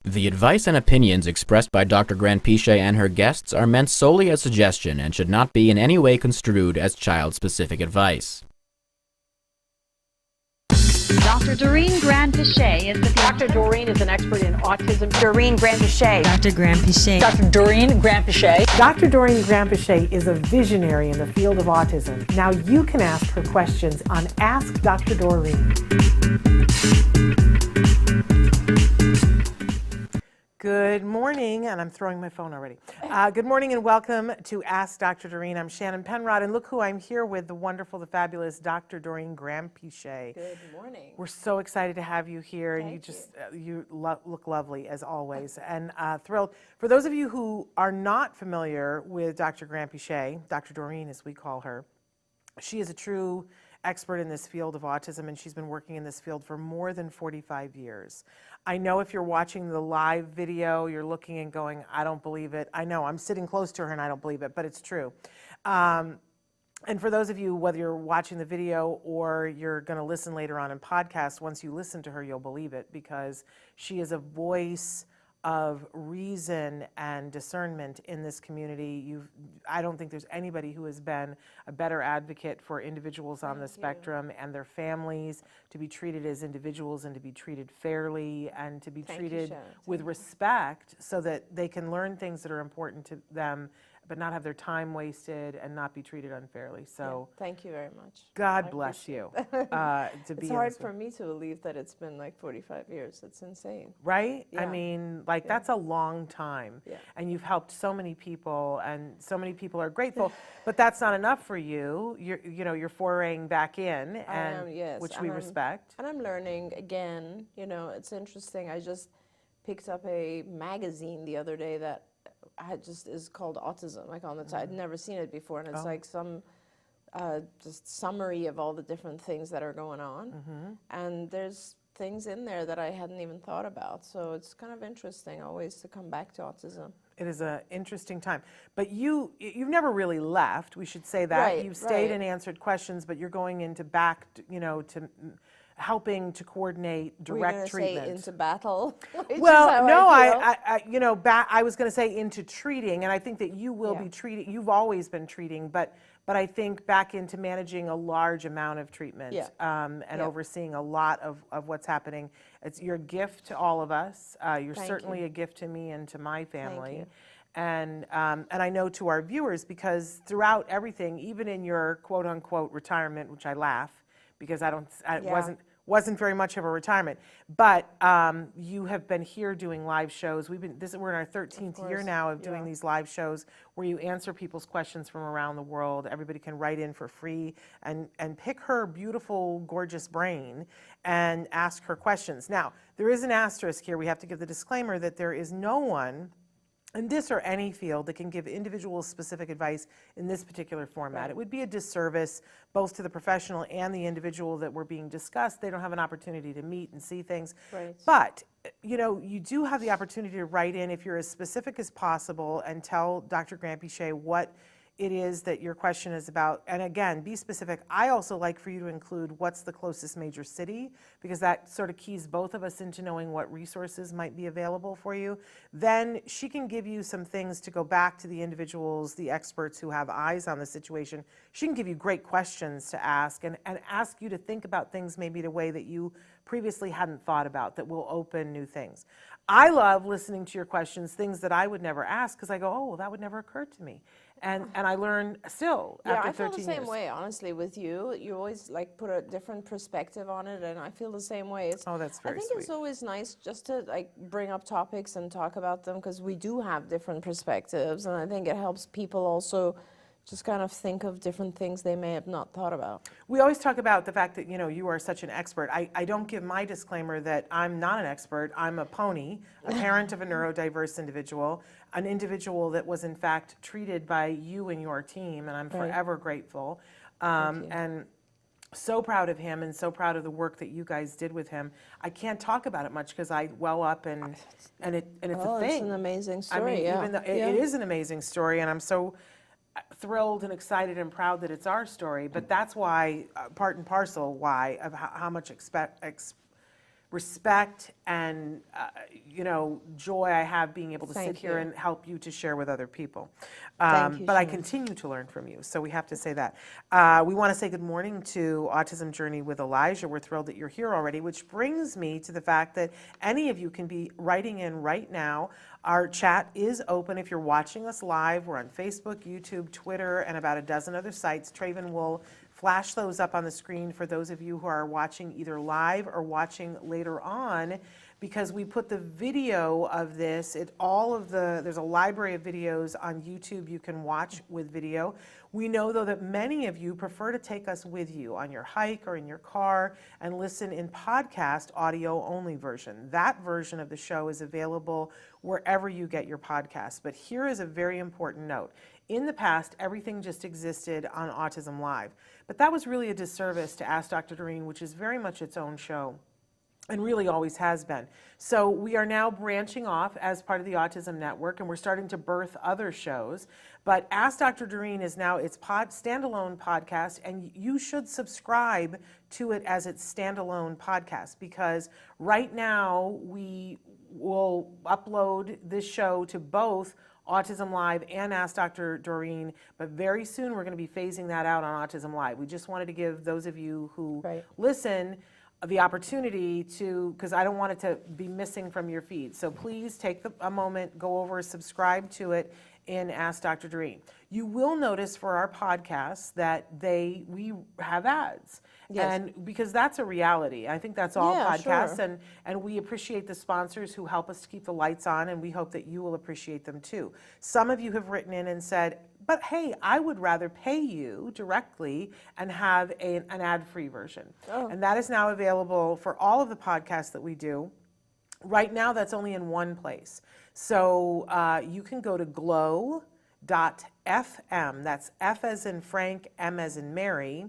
The advice and opinions expressed by Dr. Grant-Pichet and her guests are meant solely as suggestion and should not be in any way construed as child-specific advice. Dr. Doreen Grant-Pichet is the Dr. Doreen is an expert in autism. Doreen Grant-Pichet. Dr. Grant-Pichet. Dr. Doreen Grant-Pichet. Dr. Doreen Grant-Pichet is a visionary in the field of autism. Now you can ask her questions on Ask Dr. Doreen. Good morning, and I'm throwing my phone already. Good morning and welcome to Ask Dr. Doreen. I'm Shannon Penrod, and look who I'm here with, the wonderful, the fabulous Dr. Doreen Grant-Pichet. Good morning. We're so excited to have you here, and Thank you look lovely as always, and thrilled. For those of you who are not familiar with Dr. Grant-Pichet, Dr. Doreen as we call her, she is a true expert in this field of autism, and she's been working in this field for more than 45 years. I know if you're watching the live video, you're looking and going, I don't believe it. I know, I'm sitting close to her and I don't believe it, but it's true. And for those of you, whether you're watching the video or you're going to listen later on in podcast, once you listen to her, you'll believe it, because she is a voice of reason and discernment in this community. I don't think there's anybody who has been a better advocate for individuals on the spectrum and their families to be treated as individuals and to be treated fairly and to be treated with respect so that they can learn things that are important to them, but not have their time wasted and not be treated unfairly. So thank you very much. God bless you. It's hard for me to believe that it's been like 45 years. It's insane. Right? Yeah. I mean, like that's a long time. Yeah. And you've helped so many people, and so many people are grateful. But that's not enough for you. You're foraying back in, and which we respect. And I'm learning again. It's interesting. I just picked up a magazine the other day that is called Autism, like on the side. I'd never seen it before, and it's like some just summary of all the different things that are going on. And there's things in there that I hadn't even thought about. So it's kind of interesting always to come back to autism. It is an interesting time. But you've never really left, we should say that. Right, You've stayed and answered questions, but you're going into back, to helping to coordinate direct treatment. Say into battle. Well, no, I was going to say into treating, and I think that you will be treating. You've always been treating, but I think back into managing a large amount of treatment and overseeing a lot of what's happening. It's your gift to all of us. You're certainly a gift to me and to my family. And I know to our viewers, because throughout everything, even in your quote unquote retirement, which I laugh because it wasn't very much of a retirement, but you have been here doing live shows. We're in our 13th year now of doing these live shows where you answer people's questions from around the world. Everybody can write in for free and pick her beautiful, gorgeous brain and ask her questions. Now, there is an asterisk here. We have to give the disclaimer that there is no one in this or any field that can give individual specific advice in this particular format. Right. It would be a disservice both to the professional and the individual that we're being discussed. They don't have an opportunity to meet and see things. Right. But you do have the opportunity to write in if you're as specific as possible and tell Dr. Grant-Pichet what it is that your question is about. And again, be specific. I also like for you to include what's the closest major city, because that sort of keys both of us into knowing what resources might be available for you. Then she can give you some things to go back to the individuals, the experts who have eyes on the situation. She can give you great questions to ask and ask you to think about things maybe the way that you previously hadn't thought about, that will open new things. I love listening to your questions, things that I would never ask, because I go, oh, well, that would never occur to me. And I learn still after 13 years. Yeah, I feel the same way, honestly, with you. You always put a different perspective on it, and I feel the same way. Oh, that's very sweet. I think it's always nice just to bring up topics and talk about them, because we do have different perspectives, and I think it helps people also just kind of think of different things they may have not thought about. We always talk about the fact that, you are such an expert. I don't give my disclaimer that I'm not an expert. I'm a pony, a parent of a neurodiverse individual, an individual that was in fact treated by you and your team, and I'm forever grateful. And so proud of him and so proud of the work that you guys did with him. I can't talk about it much because I well up and it's a thing. It's an amazing story. I mean, even though it is an amazing story, and I'm so thrilled and excited and proud that it's our story, but that's why, part and parcel why, of how much respect and joy I have being able to sit here and help you to share with other people. Thank you, but I Shannon. continue to learn from you, so we have to say that. We want to say good morning to Autism Journey with Elijah. We're thrilled that you're here already, which brings me to the fact that any of you can be writing in right now. Our chat is open if you're watching us live. We're on Facebook, YouTube, Twitter, and about a dozen other sites. Traven will flash those up on the screen for those of you who are watching either live or watching later on, because we put the video of this, there's a library of videos on YouTube you can watch with video. We know, though, that many of you prefer to take us with you on your hike or in your car and listen in podcast audio-only version. That version of the show is available wherever you get your podcasts. But here is a very important note. In the past, everything just existed on Autism Live. But that was really a disservice to Ask Dr. Doreen, which is very much its own show, and really always has been. So we are now branching off as part of the Autism Network, and we're starting to birth other shows. But Ask Dr. Doreen is now its standalone podcast, and you should subscribe to it as its standalone podcast, because right now we will upload this show to both Autism Live and Ask Dr. Doreen, but very soon we're going to be phasing that out on Autism Live. We just wanted to give those of you who listen the opportunity to, because I don't want it to be missing from your feed. So please take a moment, go over, subscribe to it in Ask Dr. Doreen. You will notice for our podcasts that we have ads. Yes. And because that's a reality. I think that's all podcasts. Sure. And we appreciate the sponsors who help us to keep the lights on, and we hope that you will appreciate them too. Some of you have written in and said, but hey, I would rather pay you directly and have an ad-free version. Oh. And that is now available for all of the podcasts that we do. Right now, that's only in one place. So you can go to glow.fm, that's F as in Frank, M as in Mary.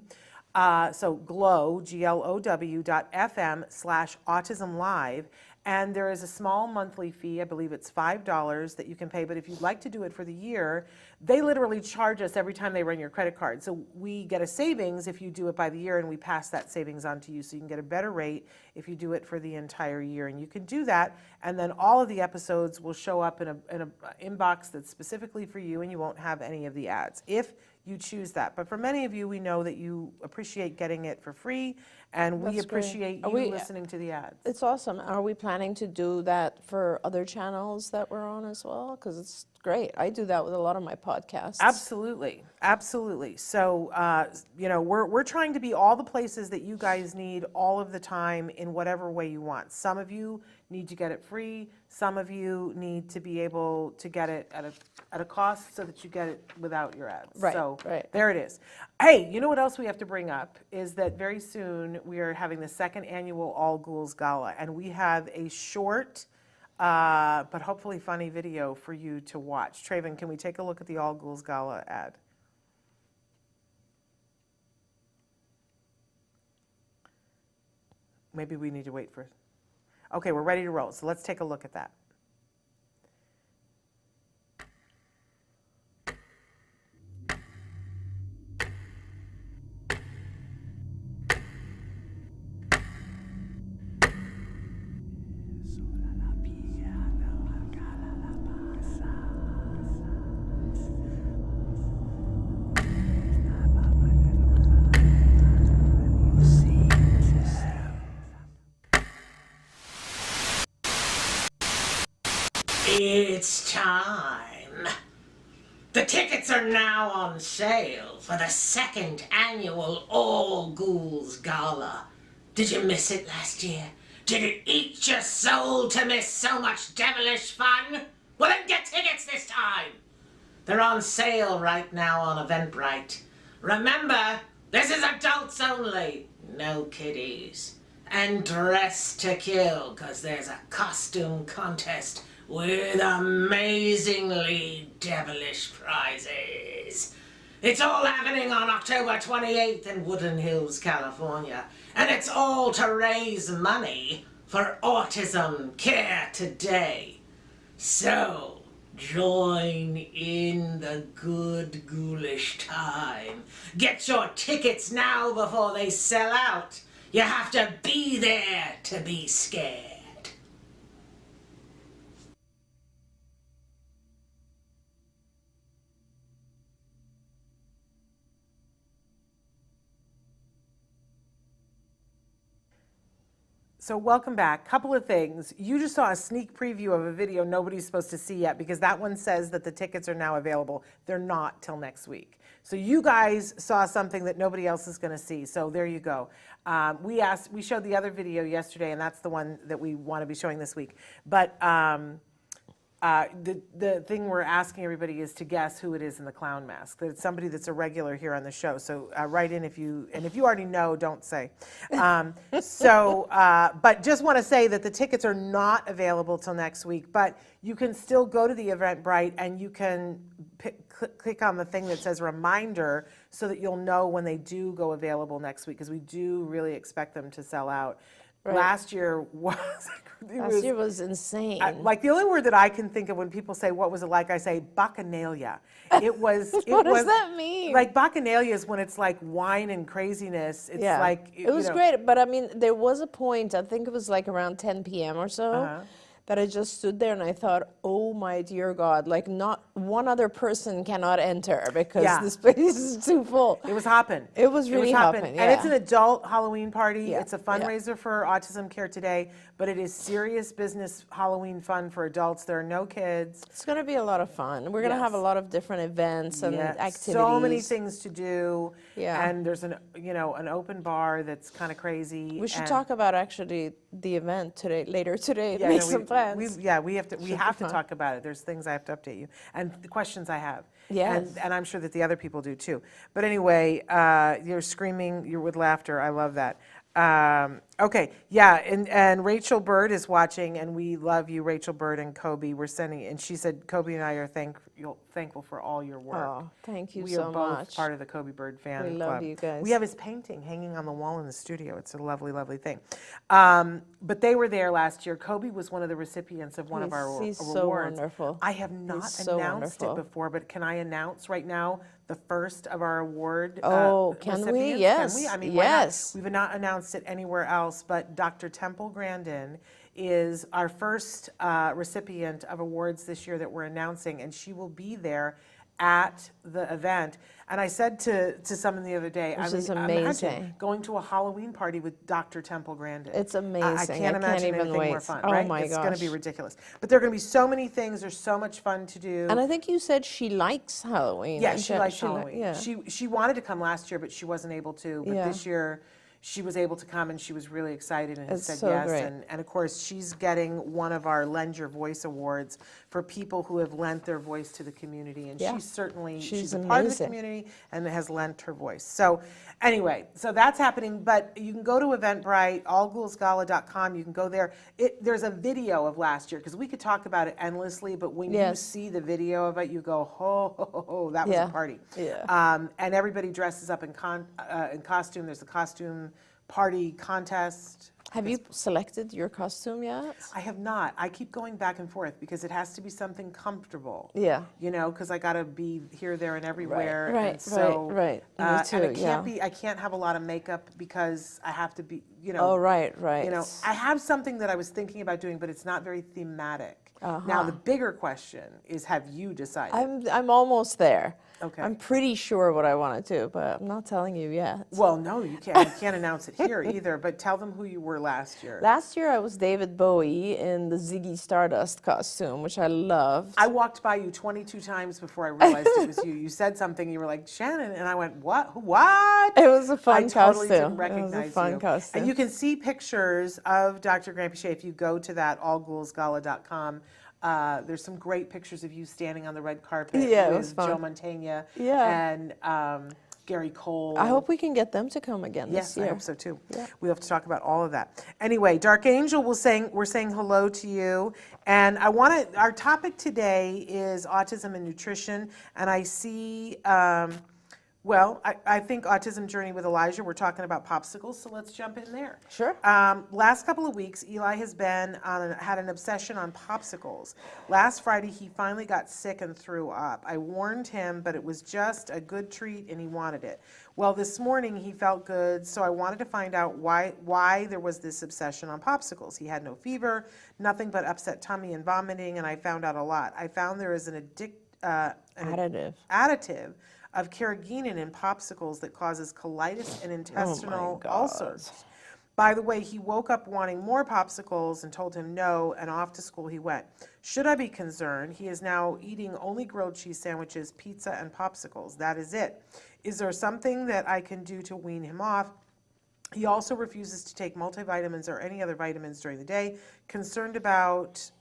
So glow, glow.fm/autism live. And there is a small monthly fee, I believe it's $5 that you can pay, but if you'd like to do it for the year, they literally charge us every time they run your credit card. So we get a savings if you do it by the year, and we pass that savings on to you, so you can get a better rate if you do it for the entire year. And you can do that, and then all of the episodes will show up in an inbox that's specifically for you, and you won't have any of the ads if you choose that. But for many of you, we know that you appreciate getting it for free, and we appreciate you listening to the ads. It's awesome. Are we planning to do that for other channels that we're on as well? Because it's great. I do that with a lot of my podcasts. Absolutely. Absolutely. So, we're trying to be all the places that you guys need all of the time in whatever way you want. Some of you need to get it free. Some of you need to be able to get it at a cost so that you get it without your ads. Right, so right. There it is. Hey, you know what else we have to bring up is that very soon we are having the second annual All Ghouls Gala, and we have a short but hopefully funny video for you to watch. Traven, can we take a look at the All Ghouls Gala ad? Maybe we need to wait for... Okay, we're ready to roll, so let's take a look at that. It's time. The tickets are now on sale for the second annual All Ghouls Gala. Did you miss it last year? Did it eat your soul to miss so much devilish fun? Well, then get tickets this time. They're on sale right now on Eventbrite. Remember, this is adults only, no kiddies. And dress to kill, 'cause there's a costume contest with amazingly devilish prizes. It's all happening on October 28th in Woodland Hills, California, and it's all to raise money for Autism Care Today. So, join in the good ghoulish time. Get your tickets now before they sell out. You have to be there to be scared. So welcome back. Couple of things. You just saw a sneak preview of a video nobody's supposed to see yet because that one says that the tickets are now available. They're not till next week. So you guys saw something that nobody else is going to see. So there you go. We showed the other video yesterday, and that's the one that we want to be showing this week. But the thing we're asking everybody is to guess who it is in the clown mask. That it's somebody that's a regular here on the show. So write in if you already know, don't say. But just want to say that the tickets are not available till next week. But you can still go to the Eventbrite and you can click on the thing that says reminder so that you'll know when they do go available next week because we do really expect them to sell out. Right. Last year was insane. Like the only word that I can think of when people say what was it like, I say bacchanalia. It was. What does that mean? Like bacchanalia is when it's like wine and craziness. It's like it was great, but I mean there was a point. I think it was like around 10 p.m. or so. That I just stood there and I thought, oh my dear God, like not one other person cannot enter because this place is too full. It was hopping. It was really hopping, yeah. And it's an adult Halloween party. Yeah. It's a fundraiser for Autism Care Today, but it is serious business Halloween fun for adults. There are no kids. It's going to be a lot of fun. We're going to have a lot of different events and activities. So many things to do. Yeah. And there's an open bar that's kind of crazy. We should talk about actually the event later today. Make some plans. We have to talk about it. There's things I have to update you and the questions I have. Yes. And I'm sure that the other people do too. But anyway, you're screaming, you're with laughter. I love that. Okay, yeah, and Rachel Bird is watching, and we love you, Rachel Bird and Kobe. We're sending, and she said Kobe and I are thankful for all your work. Oh, thank you so much. We are both part of the Kobe Bird fan club. We love you guys. We have his painting hanging on the wall in the studio. It's a lovely, lovely thing. But they were there last year. Kobe was one of the recipients of one of our awards. He's so wonderful. I have not announced it before, but can I announce right now the first of our award can recipients? we? Yes. Can we? I mean, yes. We've not announced it anywhere else, but Dr. Temple Grandin is our first recipient of awards this year that we're announcing, and she will be there at the event. And I said to someone the other day, Which is amazing. Imagine going to a Halloween party with Dr. Temple Grandin. It's amazing. I can't imagine even anything wait. more fun, oh right? my It's gosh. going to be ridiculous. But there are going to be so many things. There's so much fun to do. And I think you said she likes Halloween. Yeah, she likes Halloween. Yeah. She wanted to come last year, but she wasn't able to. But this year, she was able to come, and she was really excited and said so yes. Great. And of course, she's getting one of our Lend Your Voice awards for people who have lent their voice to the community. And she's a part of the community and has lent her voice. So anyway, so that's happening. But you can go to Eventbrite, allghoulsgala.com. You can go there. There's a video of last year, because we could talk about it endlessly, but when you see the video of it, you go, oh, that was a party. Yeah. And everybody dresses up in costume. There's a costume party contest. Have you selected your costume yet? I have not. I keep going back and forth because it has to be something comfortable. Yeah. You know, because I got to be here, there, and everywhere. Right. And so, right. Me too. And I can't have a lot of makeup because I have to be, you know. Oh, right. You know, I have something that I was thinking about doing, but it's not very thematic. Now the bigger question is, have you decided? I'm almost there. Okay. I'm pretty sure what I want to do, but I'm not telling you yet. Well, no, you can't. You can't announce it here either. But tell them who you were last year. Last year I was David Bowie in the Ziggy Stardust costume, which I loved. I walked by you 22 times before I realized it was you. You said something. You were like, Shannon, and I went, what? What? It was a fun costume. I totally didn't It recognize was a fun you. costume. And you can see pictures of Dr. Grant Pichet if you go to that allghoulsgala.com. There's some great pictures of you standing on the red carpet with Joe Mantegna and Gary Cole. I hope we can get them to come again this year. Yes, I hope so too. Yeah. We'll have to talk about all of that. Anyway, Dark Angel, we're saying hello to you. And our topic today is autism and nutrition. And I see Well, I think Autism Journey with Elijah, we're talking about popsicles, so let's jump in there. Sure. Last couple of weeks, Eli has had an obsession on popsicles. Last Friday, he finally got sick and threw up. I warned him, but it was just a good treat and he wanted it. Well, this morning he felt good, so I wanted to find out why there was this obsession on popsicles. He had no fever, nothing but upset tummy and vomiting, and I found out a lot. I found there is an additive of carrageenan in popsicles that causes colitis and intestinal ulcers. By the way, he woke up wanting more popsicles and told him no, and off to school he went. Should I be concerned? He is now eating only grilled cheese sandwiches, pizza, and popsicles. That is it. Is there something that I can do to wean him off? He also refuses to take multivitamins or any other vitamins during the day. Concerned about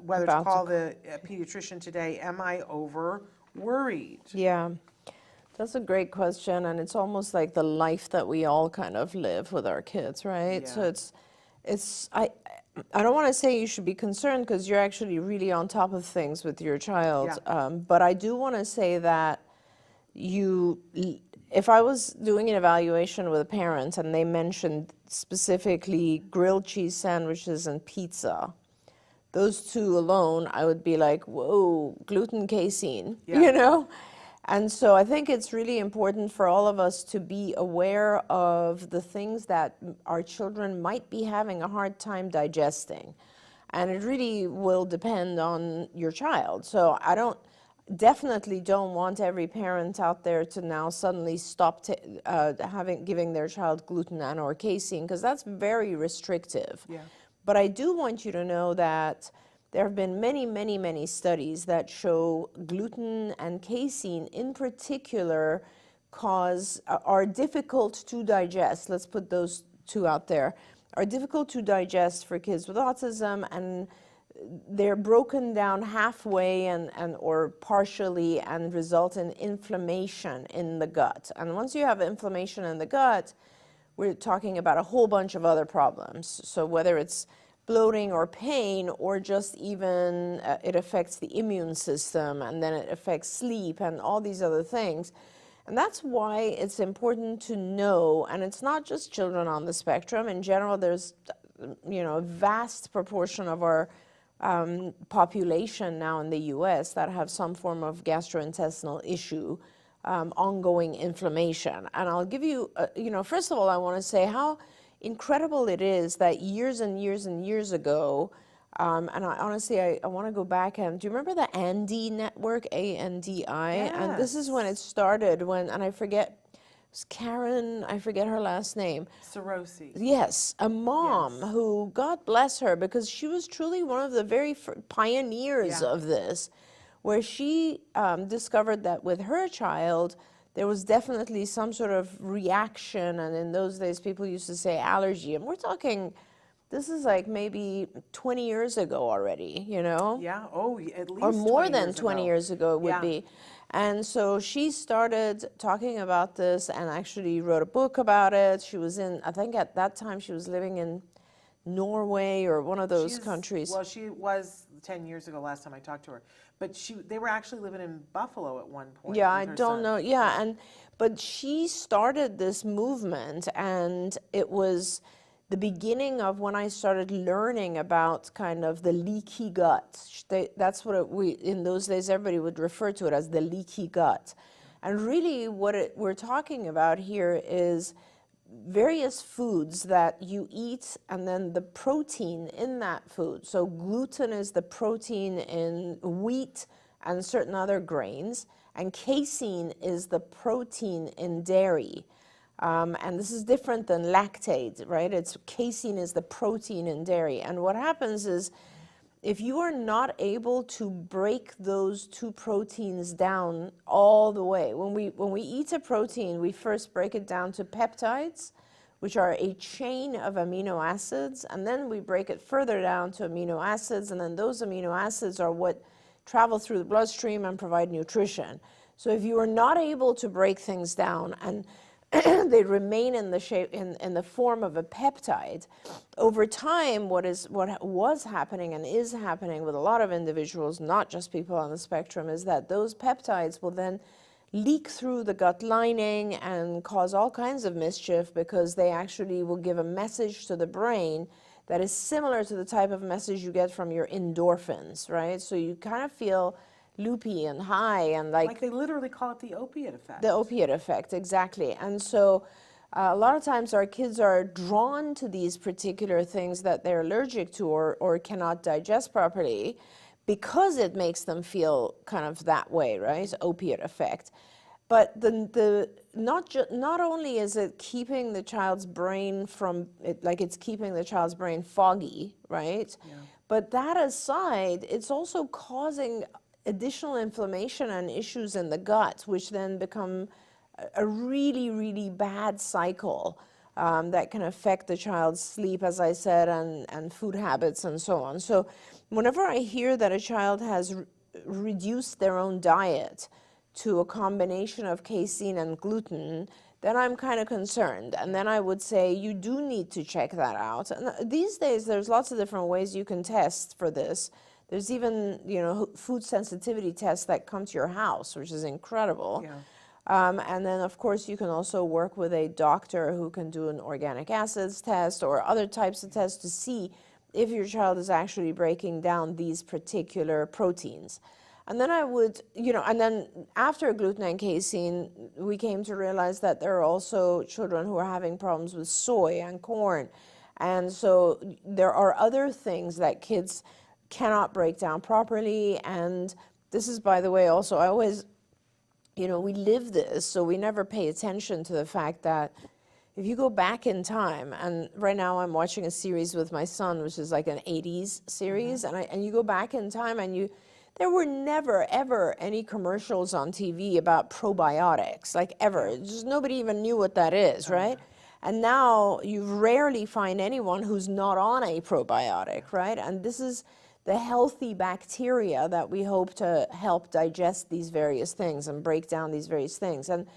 whether to call the pediatrician today. Am I over worried? Yeah. That's a great question, and it's almost like the life that we all kind of live with our kids, right? Yeah. So I don't want to say you should be concerned because you're actually really on top of things with your child, but I do want to say that if I was doing an evaluation with a parent and they mentioned specifically grilled cheese sandwiches and pizza, those two alone, I would be like, whoa, gluten, casein, you know? And so I think it's really important for all of us to be aware of the things that our children might be having a hard time digesting. And it really will depend on your child. So I definitely don't want every parent out there to now suddenly stop giving their child gluten and or casein, because that's very restrictive. Yeah. But I do want you to know that there have been many, many, many studies that show gluten and casein in particular are difficult to digest. Let's put those two out there. Are difficult to digest for kids with autism, and they're broken down halfway or partially and result in inflammation in the gut. And once you have inflammation in the gut, we're talking about a whole bunch of other problems. So whether it's bloating or pain, or just even it affects the immune system, and then it affects sleep and all these other things. And that's why it's important to know, and it's not just children on the spectrum. In general, there's a vast proportion of our population now in the US that have some form of gastrointestinal issue, ongoing inflammation. And I'll give you, first of all, I want to say how incredible it is that years and years and years ago, and I want to go back and, do you remember the Andy Network, ANDI? Yes. And this is when it started, and I forget, it was Karen, I forget her last name. Cirrhosis. Yes, a mom who, God bless her, because she was truly one of the very pioneers of this, where she discovered that with her child, there was definitely some sort of reaction, and in those days people used to say allergy, and we're talking, this is like maybe 20 years ago already, Yeah, at least or more 20 than years 20 ago. years ago it would be. And so she started talking about this and actually wrote a book about it. She was I think at that time she was living in Norway or one of those countries. Well, she was 10 years ago last time I talked to her. But they were actually living in Buffalo at one point. Yeah, I don't know. Yeah, but she started this movement, and it was the beginning of when I started learning about kind of the leaky gut. That's what in those days everybody would refer to it as the leaky gut. And really what we're talking about here is various foods that you eat and then the protein in that food. So gluten is the protein in wheat and certain other grains, and casein is the protein in dairy. And this is different than lactate, right? Casein is the protein in dairy. And what happens is, if you are not able to break those two proteins down all the way, when we eat a protein, we first break it down to peptides, which are a chain of amino acids, and then we break it further down to amino acids, and then those amino acids are what travel through the bloodstream and provide nutrition. So if you are not able to break things down and they remain in the shape in the form of a peptide, over time what was happening and is happening with a lot of individuals, not just people on the spectrum, is that those peptides will then leak through the gut lining and cause all kinds of mischief because they actually will give a message to the brain that is similar to the type of message you get from your endorphins, right? So you kind of feel loopy and high and Like they literally call it the opiate effect. the opiate effect, exactly. And so a lot of times our kids are drawn to these particular things that they're allergic to or cannot digest properly because it makes them feel kind of that way, right? Opiate effect. But not only is it keeping the child's brain from, like it's keeping the child's brain foggy, right? Yeah. But that aside, it's also causing additional inflammation and issues in the gut, which then become a really, really bad cycle that can affect the child's sleep, as I said, and food habits and so on. So whenever I hear that a child has reduced their own diet to a combination of casein and gluten, then I'm kind of concerned. And then I would say you do need to check that out. And these days, there's lots of different ways you can test for this. There's even, food sensitivity tests that come to your house, which is incredible. Yeah. And then, of course, you can also work with a doctor who can do an organic acids test or other types of tests to see if your child is actually breaking down these particular proteins. And then I would, and then after gluten and casein, we came to realize that there are also children who are having problems with soy and corn. And so there are other things that kids cannot break down properly. And this is, by the way, also, I always, we live this, so we never pay attention to the fact that if you go back in time, and right now I'm watching a series with my son, which is like an 80s series, and you go back in time and there were never, ever any commercials on TV about probiotics, like ever. Just nobody even knew what that is, right? And now you rarely find anyone who's not on a probiotic, right? And this is the healthy bacteria that we hope to help digest these various things and break down these various things. And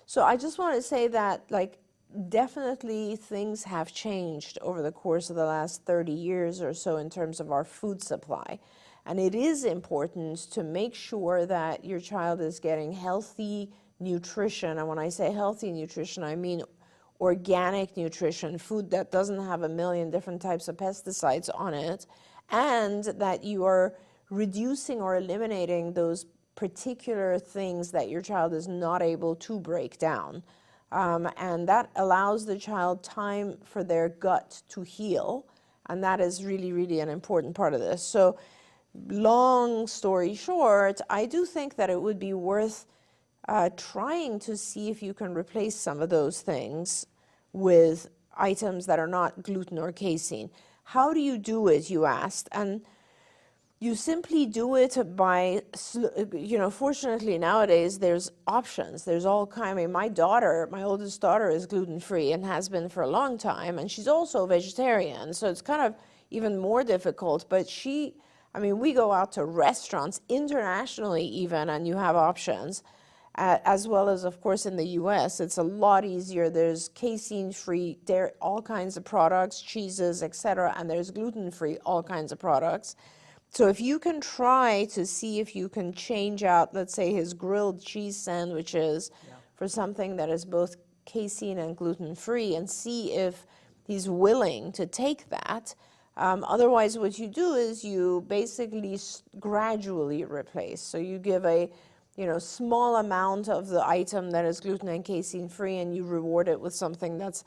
so I just want to say that, definitely things have changed over the course of the last 30 years or so in terms of our food supply. And it is important to make sure that your child is getting healthy nutrition. And when I say healthy nutrition, I mean organic nutrition, food that doesn't have a million different types of pesticides on it, and that you are reducing or eliminating those particular things that your child is not able to break down. And that allows the child time for their gut to heal. And that is really, really an important part of this. So long story short, I do think that it would be worth trying to see if you can replace some of those things with items that are not gluten or casein. How do you do it, you asked? And you simply do it by, fortunately nowadays there's options. There's all kind of, my oldest daughter is gluten-free and has been for a long time, and she's also vegetarian, so it's kind of even more difficult. But we go out to restaurants internationally even, and you have options, as well as, of course, in the US. It's a lot easier. There's casein-free, all kinds of products, cheeses, etc., and there's gluten-free, all kinds of products. So if you can try to see if you can change out, let's say, his grilled cheese sandwiches for something that is both casein and gluten-free, and see if he's willing to take that. Otherwise, what you do is you basically gradually replace. So you give a small amount of the item that is gluten and casein free, and you reward it with something that's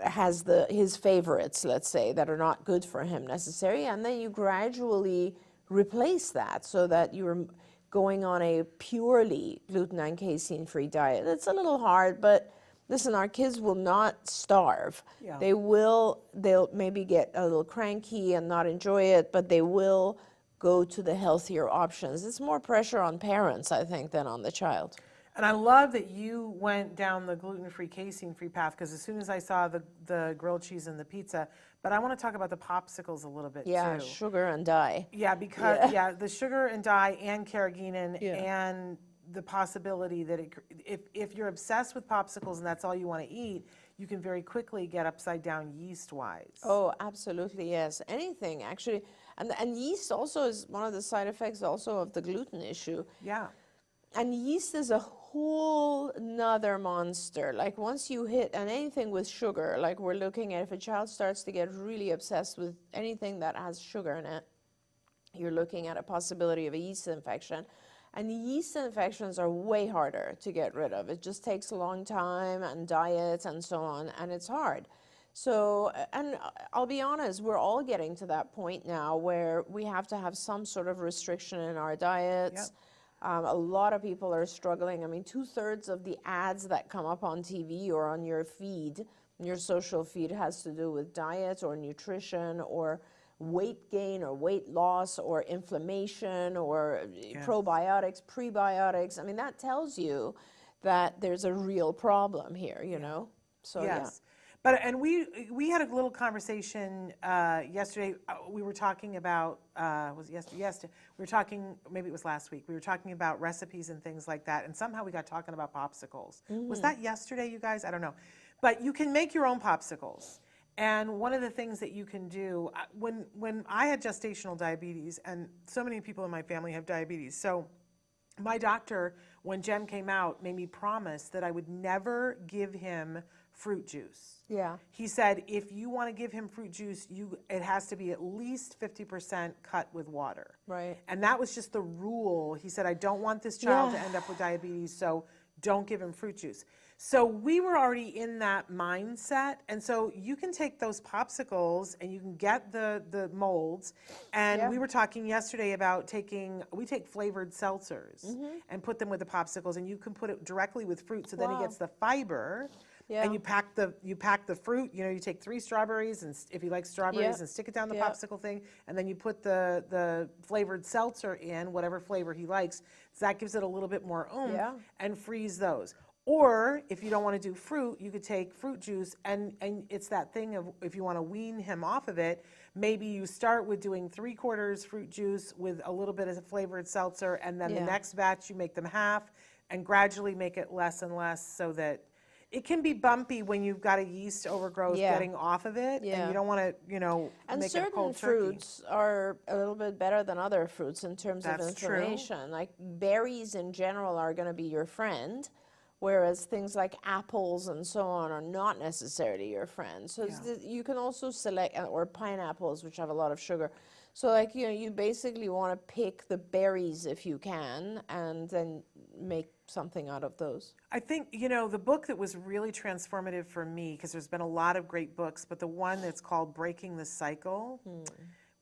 has his favorites, let's say, that are not good for him necessarily, and then you gradually replace that so that you're going on a purely gluten and casein free diet. It's a little hard, but listen, our kids will not starve. Yeah. They'll maybe get a little cranky and not enjoy it, but they will go to the healthier options. It's more pressure on parents, I think, than on the child. And I love that you went down the gluten-free, casein-free path, because as soon as I saw the grilled cheese and the pizza, but I want to talk about the popsicles a little bit too. Yeah, sugar and dye. Yeah, because the sugar and dye and carrageenan and the possibility that if you're obsessed with popsicles and that's all you want to eat, you can very quickly get upside down yeast-wise. Oh, absolutely, yes. Anything, actually. And yeast also is one of the side effects also of the gluten issue. Yeah. And yeast is a whole nother monster. Like once you hit, and anything with sugar, like we're looking at, if a child starts to get really obsessed with anything that has sugar in it, you're looking at a possibility of a yeast infection. And yeast infections are way harder to get rid of. It just takes a long time and diet and so on, and it's hard. So, and I'll be honest, we're all getting to that point now where we have to have some sort of restriction in our diets. A lot of people are struggling. I mean, 2/3 of the ads that come up on TV or on your feed, your social feed, has to do with diet or nutrition or weight gain or weight loss or inflammation or probiotics, prebiotics. I mean, that tells you that there's a real problem here, you know? So, yes. But, and we had a little conversation yesterday. We were talking about, was it yesterday? Yes, we were talking, maybe it was last week. We were talking about recipes and things like that. And somehow we got talking about popsicles. Was that yesterday, you guys? I don't know. But you can make your own popsicles. And one of the things that you can do, when I had gestational diabetes, and so many people in my family have diabetes, so my doctor, when Jem came out, made me promise that I would never give him fruit juice. Yeah. He said, if you want to give him fruit juice, it has to be at least 50% cut with water. Right. And that was just the rule. He said, I don't want this child to end up with diabetes, so don't give him fruit juice. So we were already in that mindset, and so you can take those popsicles and you can get the molds, and we were talking yesterday about we take flavored seltzers and put them with the popsicles, and you can put it directly with fruit, so then he gets the fiber. And you pack the fruit. You know, you take 3 strawberries, and if you like strawberries, and stick it down the popsicle thing, and then you put the flavored seltzer in, whatever flavor he likes. So that gives it a little bit more oomph, and freeze those. Or if you don't want to do fruit, you could take fruit juice, and it's that thing of, if you want to wean him off of it, maybe you start with doing 3/4 fruit juice with a little bit of flavored seltzer, and then the next batch you make them half, and gradually make it less and less, so that it can be bumpy when you've got a yeast overgrowth getting off of it, and you don't want to, you know, and make it cold turkey. certain fruits are a little bit better than other fruits in terms of inflammation. True. Like berries in general are going to be your friend, whereas things like apples and so on are not necessarily your friend. So you can also select, or pineapples, which have a lot of sugar. So like, you know, you basically want to pick the berries if you can, and then make something out of those. I think, you know, the book that was really transformative for me, because there's been a lot of great books, but the one that's called Breaking the Cycle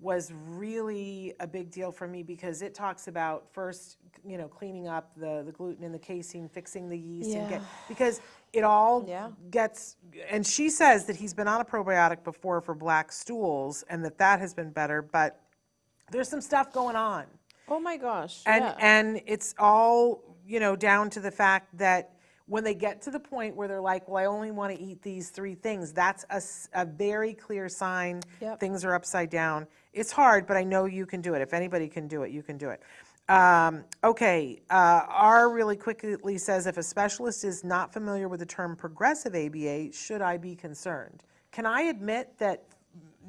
was really a big deal for me, because it talks about first, you know, cleaning up the gluten in the casein, fixing the yeast, and because it all gets, and she says that he's been on a probiotic before for black stools, and that has been better, but there's some stuff going on. Oh my gosh. And it's all, you know, down to the fact that when they get to the point where they're like, well, I only want to eat these 3 things, that's a very clear sign things are upside down. It's hard, but I know you can do it. If anybody can do it, you can do it. R really quickly says, if a specialist is not familiar with the term progressive ABA, should I be concerned? Can I admit that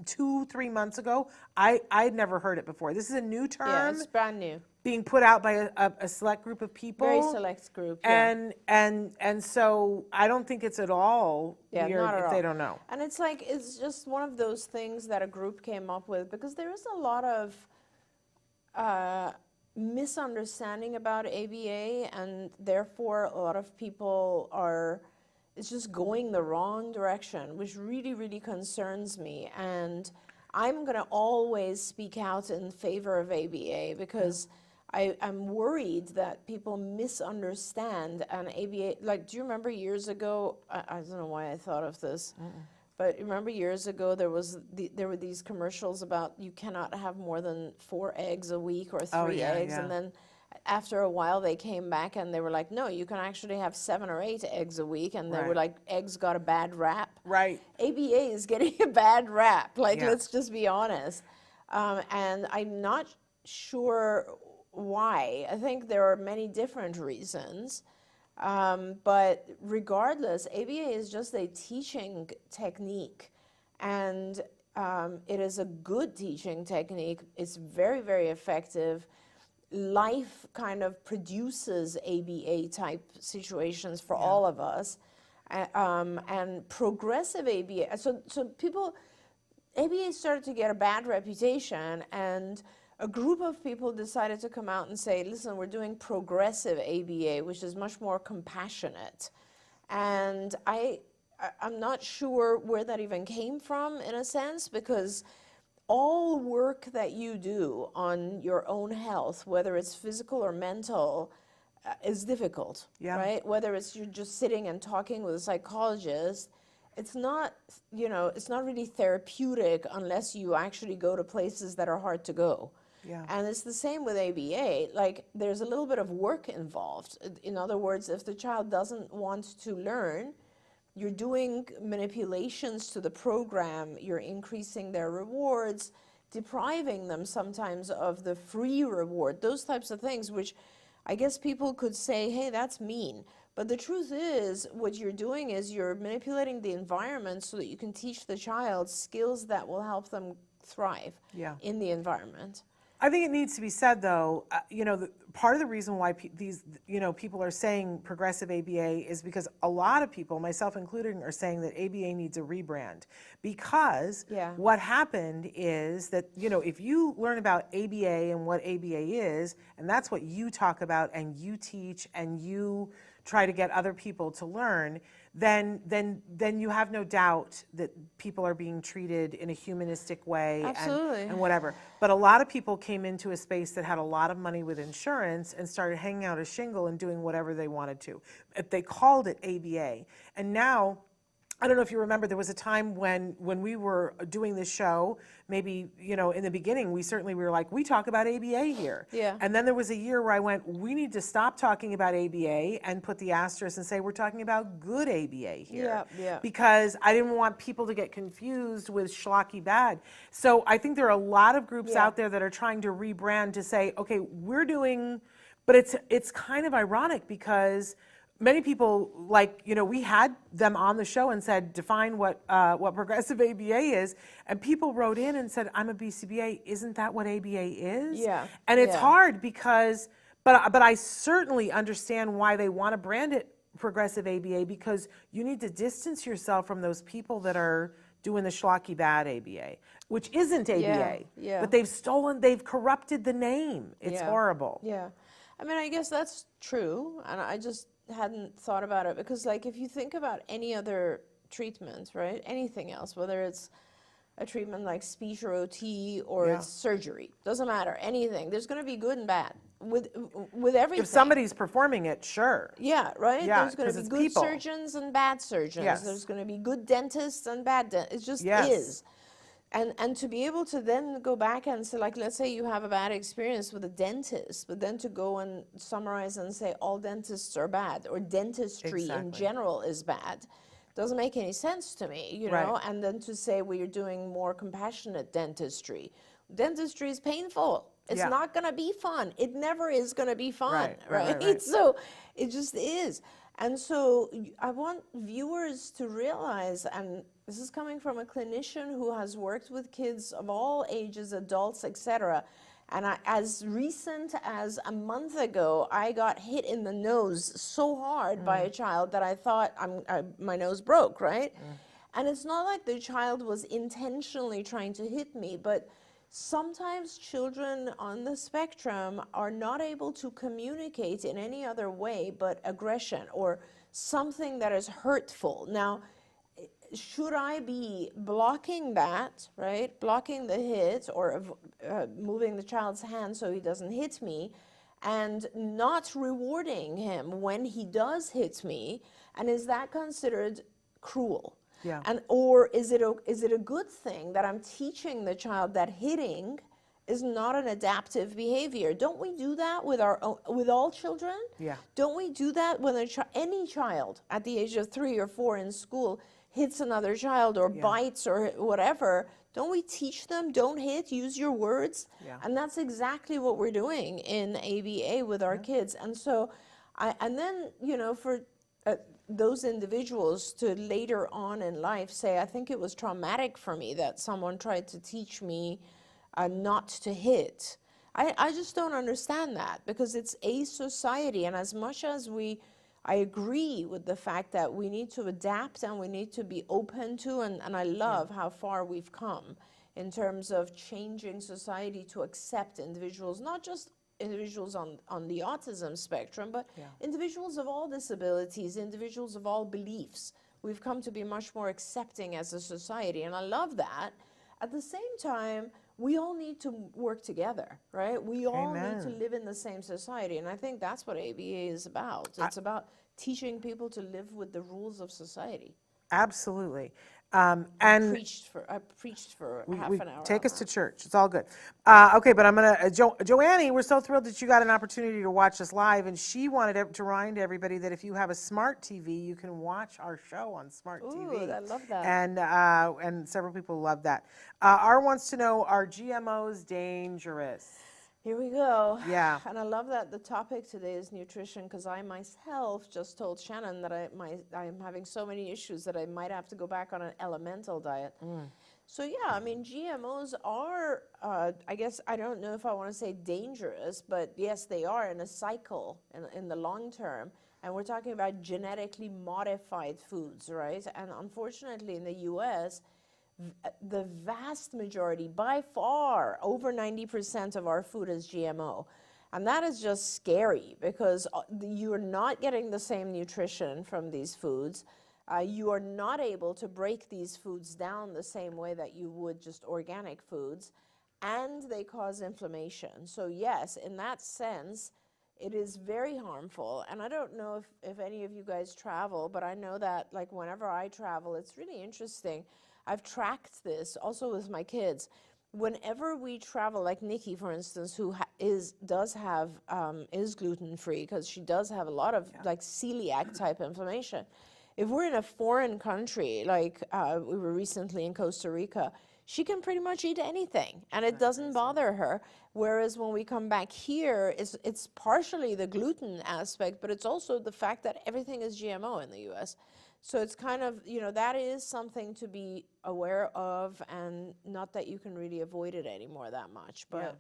2-3 months ago, I'd never heard it before. This is a new term. Yeah, it's brand new. Being put out by a select group of people. Very select group. And so I don't think it's at all weird if they don't know. And it's like, it's just one of those things that a group came up with, because there is a lot of misunderstanding about ABA, and therefore a lot of people it's just going the wrong direction, which really, really concerns me. And I'm going to always speak out in favor of ABA, because I'm worried that people misunderstand an ABA. Like, do you remember years ago, I don't know why I thought of this, but remember years ago there were these commercials about you cannot have more than 4 eggs a week or 3 eggs, and then after a while they came back and they were like, no, you can actually have 7 or 8 eggs a week, and they were like, eggs got a bad rap. Right. ABA is getting a bad rap, like, let's just be honest. And I'm not sure why. I think there are many different reasons. But regardless, ABA is just a teaching technique, and it is a good teaching technique. It's very, very effective. life kind of produces ABA type situations for all of us. And progressive ABA, so people, ABA started to get a bad reputation, and a group of people decided to come out and say, listen, we're doing progressive ABA, which is much more compassionate. And I'm not sure where that even came from, in a sense, because all work that you do on your own health, whether it's physical or mental, is difficult, right? Whether it's you're just sitting and talking with a psychologist, it's not, you know, it's not really therapeutic unless you actually go to places that are hard to go. And it's the same with ABA. Like, there's a little bit of work involved. In other words, if the child doesn't want to learn, you're doing manipulations to the program, you're increasing their rewards, depriving them sometimes of the free reward, those types of things, which I guess people could say, hey, that's mean. But the truth is, what you're doing is you're manipulating the environment so that you can teach the child skills that will help them thrive in the environment. I think it needs to be said, though, you know, part of the reason why people are saying progressive ABA is because a lot of people, myself included, are saying that ABA needs a rebrand. Because what happened is that, you know, if you learn about ABA and what ABA is, and that's what you talk about and you teach and you try to get other people to learn, then you have no doubt that people are being treated in a humanistic way and whatever. But a lot of people came into a space that had a lot of money with insurance and started hanging out a shingle and doing whatever they wanted to. They called it ABA. And now, I don't know if you remember, there was a time when we were doing this show, maybe, you know, in the beginning, we were like, we talk about ABA here. And then there was a year where I went, we need to stop talking about ABA and put the asterisk and say, we're talking about good ABA here. Because I didn't want people to get confused with schlocky bad. So I think there are a lot of groups out there that are trying to rebrand to say, okay, we're doing, but it's kind of ironic because many people, like, you know, we had them on the show and said, define what progressive ABA is, and people wrote in and said, I'm a BCBA, isn't that what ABA is? And it's hard because, but I certainly understand why they want to brand it progressive ABA, because you need to distance yourself from those people that are doing the schlocky bad ABA, which isn't ABA, but they've corrupted the name. It's horrible. I mean, I guess that's true, and I just hadn't thought about it, because like if you think about any other treatment, right, anything else, whether it's a treatment like speech or OT or it's surgery, doesn't matter, anything, there's going to be good and bad with everything. If somebody's performing it, sure. Right? There's going to be good people. surgeons and bad surgeons. There's going to be good dentists and bad dentists. It just is. And to be able to then go back and say, like, let's say you have a bad experience with a dentist, but then to go and summarize and say all dentists are bad, or dentistry in general is bad, doesn't make any sense to me, you know? And then to say, well, you're doing more compassionate dentistry. Dentistry is painful. It's not going to be fun. It never is going to be fun, right? So it just is. And so I want viewers to realize, and this is coming from a clinician who has worked with kids of all ages, adults, etc. And as recent as a month ago, I got hit in the nose so hard by a child that I thought my nose broke, right? And it's not like the child was intentionally trying to hit me, but sometimes children on the spectrum are not able to communicate in any other way but aggression or something that is hurtful. Now, should I be blocking that, right? Blocking the hit or moving the child's hand so he doesn't hit me and not rewarding him when he does hit me? And is that considered cruel? And or is it a good thing that I'm teaching the child that hitting is not an adaptive behavior? Don't we do that with with all children? Don't we do that when any child at the age of 3 or 4 in school hits another child or bites or whatever? Don't we teach them, don't hit, use your words? And that's exactly what we're doing in ABA with our kids. And so, and then, you know, for those individuals to later on in life say, I think it was traumatic for me that someone tried to teach me not to hit. I just don't understand that, because it's a society, and as much as I agree with the fact that we need to adapt and we need to be open to, and I love how far we've come in terms of changing society to accept individuals, not just individuals on the autism spectrum, but individuals of all disabilities, individuals of all beliefs. We've come to be much more accepting as a society, and I love that. At the same time, we all need to work together, right? We all need to live in the same society, and I think that's what ABA is about. It's about teaching people to live with the rules of society. Absolutely. And I preached for half an hour. Take us to church. It's all good. Okay, but I'm gonna Joannie. We're so thrilled that you got an opportunity to watch us live, and she wanted to remind everybody that if you have a smart TV, you can watch our show on smart TV. I love that. And several people love that. R wants to know: are GMOs dangerous? Here we go. Yeah. And I love that the topic today is nutrition, because I myself just told Shannon that I'm having so many issues that I might have to go back on an elemental diet. So yeah, I mean, GMOs are, I guess, I don't know if I want to say dangerous, but yes, they are in a cycle in the long term. And we're talking about genetically modified foods, right? And unfortunately in the US, the vast majority, by far, over 90% of our food is GMO. And that is just scary, because you're not getting the same nutrition from these foods. You are not able to break these foods down the same way that you would just organic foods, and they cause inflammation. So yes, in that sense, it is very harmful. And I don't know if any of you guys travel, but I know that like whenever I travel, it's really interesting. I've tracked this also with my kids. Whenever we travel, like Nikki, for instance, who is gluten-free, because she does have a lot of like celiac type inflammation. If we're in a foreign country, like we were recently in Costa Rica, she can pretty much eat anything, and it doesn't bother her. Whereas when we come back here, it's partially the gluten aspect, but it's also the fact that everything is GMO in the U.S. So it's kind of, that is something to be aware of, and not that you can really avoid it anymore that much, but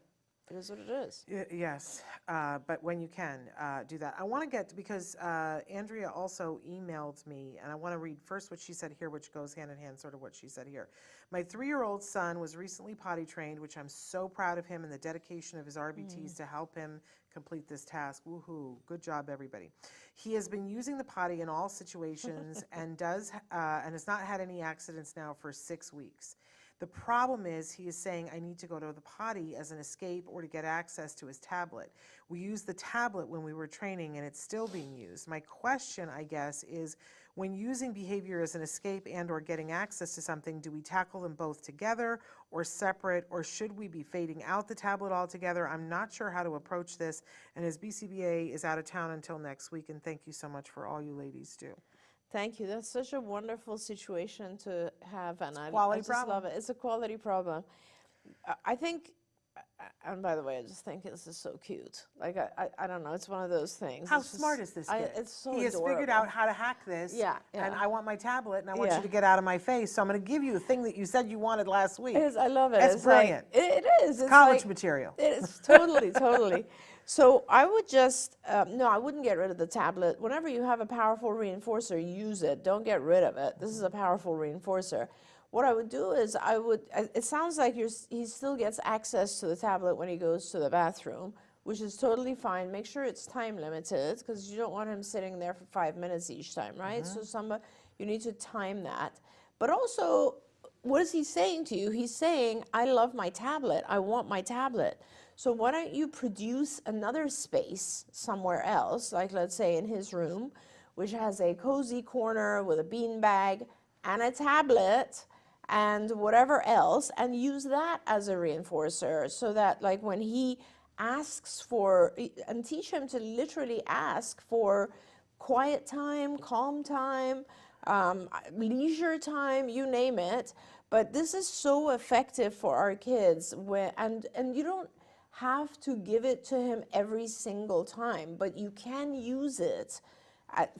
it is what it is. Yes, but when you can, do that. I want to get, because Andrea also emailed me, and I want to read first what she said here, which goes hand in hand, sort of what she said here. My 3-year-old son was recently potty trained, which I'm so proud of him and the dedication of his RBTs to help him complete this task. Woohoo, good job, everybody. He has been using the potty in all situations and has not had any accidents now for 6 weeks. The problem is he is saying, I need to go to the potty as an escape or to get access to his tablet. We used the tablet when we were training, and it's still being used. My question, I guess, is when using behavior as an escape and or getting access to something, do we tackle them both together or separate, or should we be fading out the tablet altogether? I'm not sure how to approach this, and his BCBA is out of town until next week, and thank you so much for all you ladies do. Thank you. That's such a wonderful situation to have, and I just problem. love it. It's a quality problem. I think, and by the way, I just think this is so cute. Like, I don't know, it's one of those things. How smart is this kid? It's so He has figured out how to hack this, and I want my tablet, and I want you to get out of my face, so I'm going to give you the thing that you said you wanted last week. I love it. It's brilliant. Like, it is. It's college like, material. It is totally, totally. So I would just, no, I wouldn't get rid of the tablet. Whenever you have a powerful reinforcer, use it. Don't get rid of it. This is a powerful reinforcer. What I would do is it sounds like he still gets access to the tablet when he goes to the bathroom, which is totally fine. Make sure it's time limited, because you don't want him sitting there for 5 minutes each time, right? So you need to time that. But also, what is he saying to you? He's saying, I love my tablet. I want my tablet. So why don't you produce another space somewhere else, like let's say in his room, which has a cozy corner with a beanbag and a tablet and whatever else, and use that as a reinforcer, so that like when he asks for, and teach him to literally ask for quiet time, calm time, leisure time, you name it. But this is so effective for our kids, and you don't have to give it to him every single time, but you can use it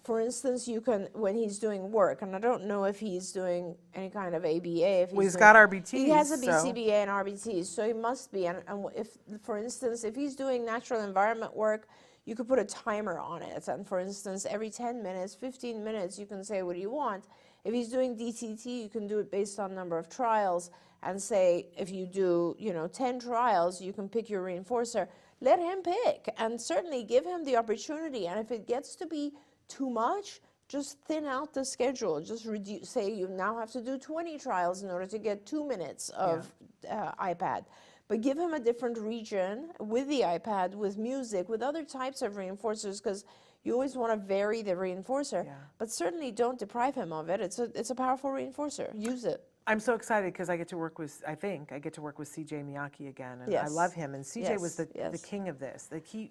For instance, you can, when he's doing work, and I don't know if he's doing any kind of ABA. If He's got RBTs. He has a so- BCBA and RBTs, so he must be. And if, for instance, if he's doing natural environment work, you could put a timer on it. And for instance, every 10 minutes, 15 minutes, you can say, what do you want? If he's doing DTT, you can do it based on number of trials and say, if you do, 10 trials, you can pick your reinforcer. Let him pick, and certainly give him the opportunity. And if it gets to be too much, just thin out the schedule. Just reduce, say you now have to do 20 trials in order to get 2 minutes of iPad. But give him a different region with the iPad, with music, with other types of reinforcers, because you always want to vary the reinforcer. But certainly don't deprive him of it. It's a powerful reinforcer. Use it. I'm so excited because I get to work with, I get to work with CJ Miyake again, and I love him. And CJ was the king of this. The key,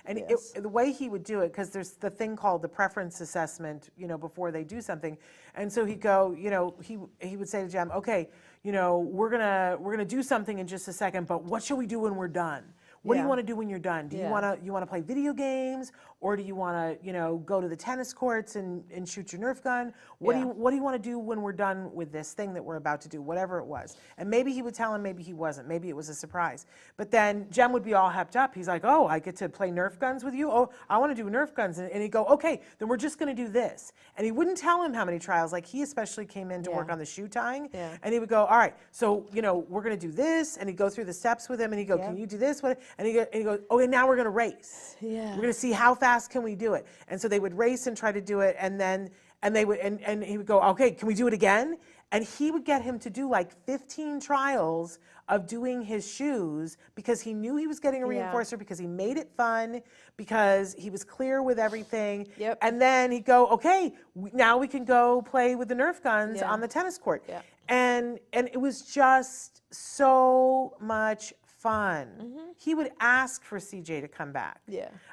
and the way he would do it, because there's the thing called the preference assessment, before they do something. And so he'd go, he would say to Jem, okay, we're gonna do something in just a second, but what should we do when we're done? What do you want to do when you're done? Do you want to play video games, or do you want to go to the tennis courts and shoot your Nerf gun? What do you want to do when we're done with this thing that we're about to do, whatever it was? And maybe he would tell him, maybe he wasn't, maybe it was a surprise. But then Jem would be all hepped up. He's like, oh, I get to play Nerf guns with you? Oh, I want to do Nerf guns. And he'd go, okay, then we're just going to do this. And he wouldn't tell him how many trials. Like, he especially came in to work on the shoe tying. And he would go, all right, so we're going to do this. And he'd go through the steps with him, and he'd go, can you do this? And he goes, okay, now we're going to race. We're going to see how fast can we do it. And so they would race and try to do it, and then they would, and he would go, okay, can we do it again? And he would get him to do like 15 trials of doing his shoes, because he knew he was getting a reinforcer, because he made it fun, because he was clear with everything. And then he'd go, okay, now we can go play with the Nerf guns on the tennis court. And it was just so much fun. He would ask for CJ to come back.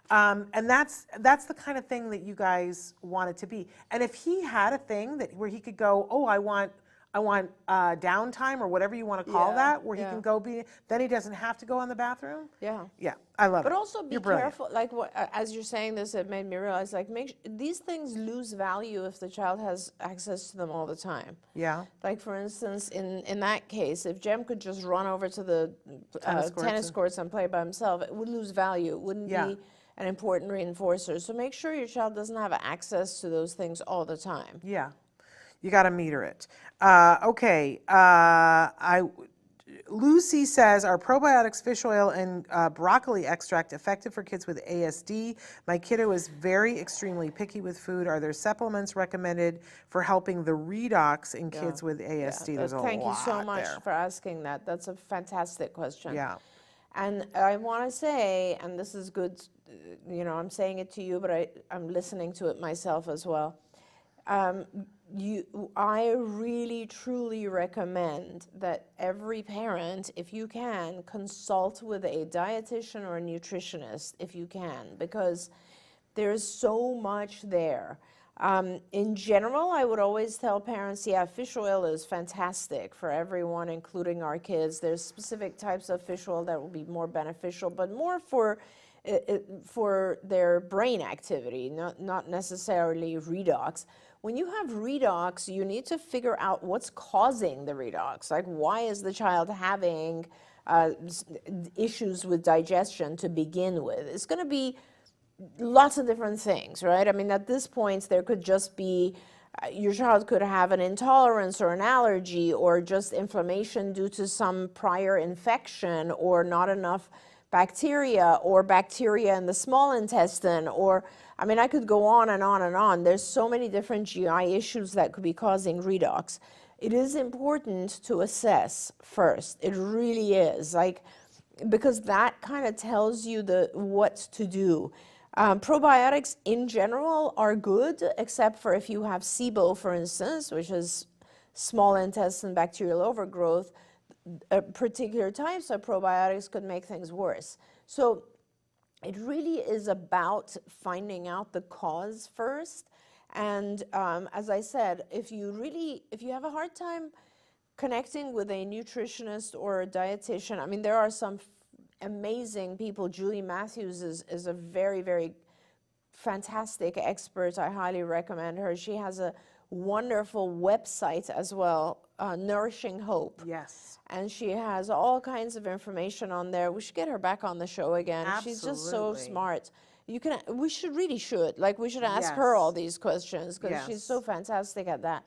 And that's the kind of thing that you guys want it to be. And if he had a thing where he could go, oh, I want downtime, or whatever you want to call that, where he can go then he doesn't have to go on the bathroom. I love it. But also be careful, like as you're saying this, it made me realize, like, these things lose value if the child has access to them all the time. Like, for instance, in that case, if Jem could just run over to the tennis courts and play by himself, it would lose value. It wouldn't be an important reinforcer. So make sure your child doesn't have access to those things all the time. You got to meter it. Lucy says, are probiotics, fish oil, and broccoli extract effective for kids with ASD? My kiddo is very extremely picky with food. Are there supplements recommended for helping the redox in kids with ASD? There's a lot there. Thank you so much for asking that. That's a fantastic question. And I want to say, and this is good, I'm saying it to you, but I'm listening to it myself as well. I really, truly recommend that every parent, if you can, consult with a dietitian or a nutritionist, if you can, because there's so much there. In general, I would always tell parents, fish oil is fantastic for everyone, including our kids. There's specific types of fish oil that will be more beneficial, but more for their brain activity, not necessarily redox. When you have redox, you need to figure out what's causing the redox. Like, why is the child having issues with digestion to begin with? It's going to be lots of different things, right? I mean, at this point, there could just be, your child could have an intolerance or an allergy, or just inflammation due to some prior infection, or not enough bacteria, or bacteria in the small intestine, or, I mean, I could go on and on and on. There's so many different GI issues that could be causing redox. It is important to assess first. It really is, like, because that kind of tells you what to do. Probiotics in general are good, except for if you have SIBO, for instance, which is small intestine bacterial overgrowth. Particular types of probiotics could make things worse. So it really is about finding out the cause first. And as I said, if you have a hard time connecting with a nutritionist or a dietitian, I mean, there are some amazing people. Julie Matthews is a very, very fantastic expert. I highly recommend her. She has a wonderful website as well, Nourishing Hope. Yes. And she has all kinds of information on there. We should get her back on the show again. She's just so Absolutely. smart. We should like, we should ask her all Yes. these questions because she's so Yes. fantastic at that.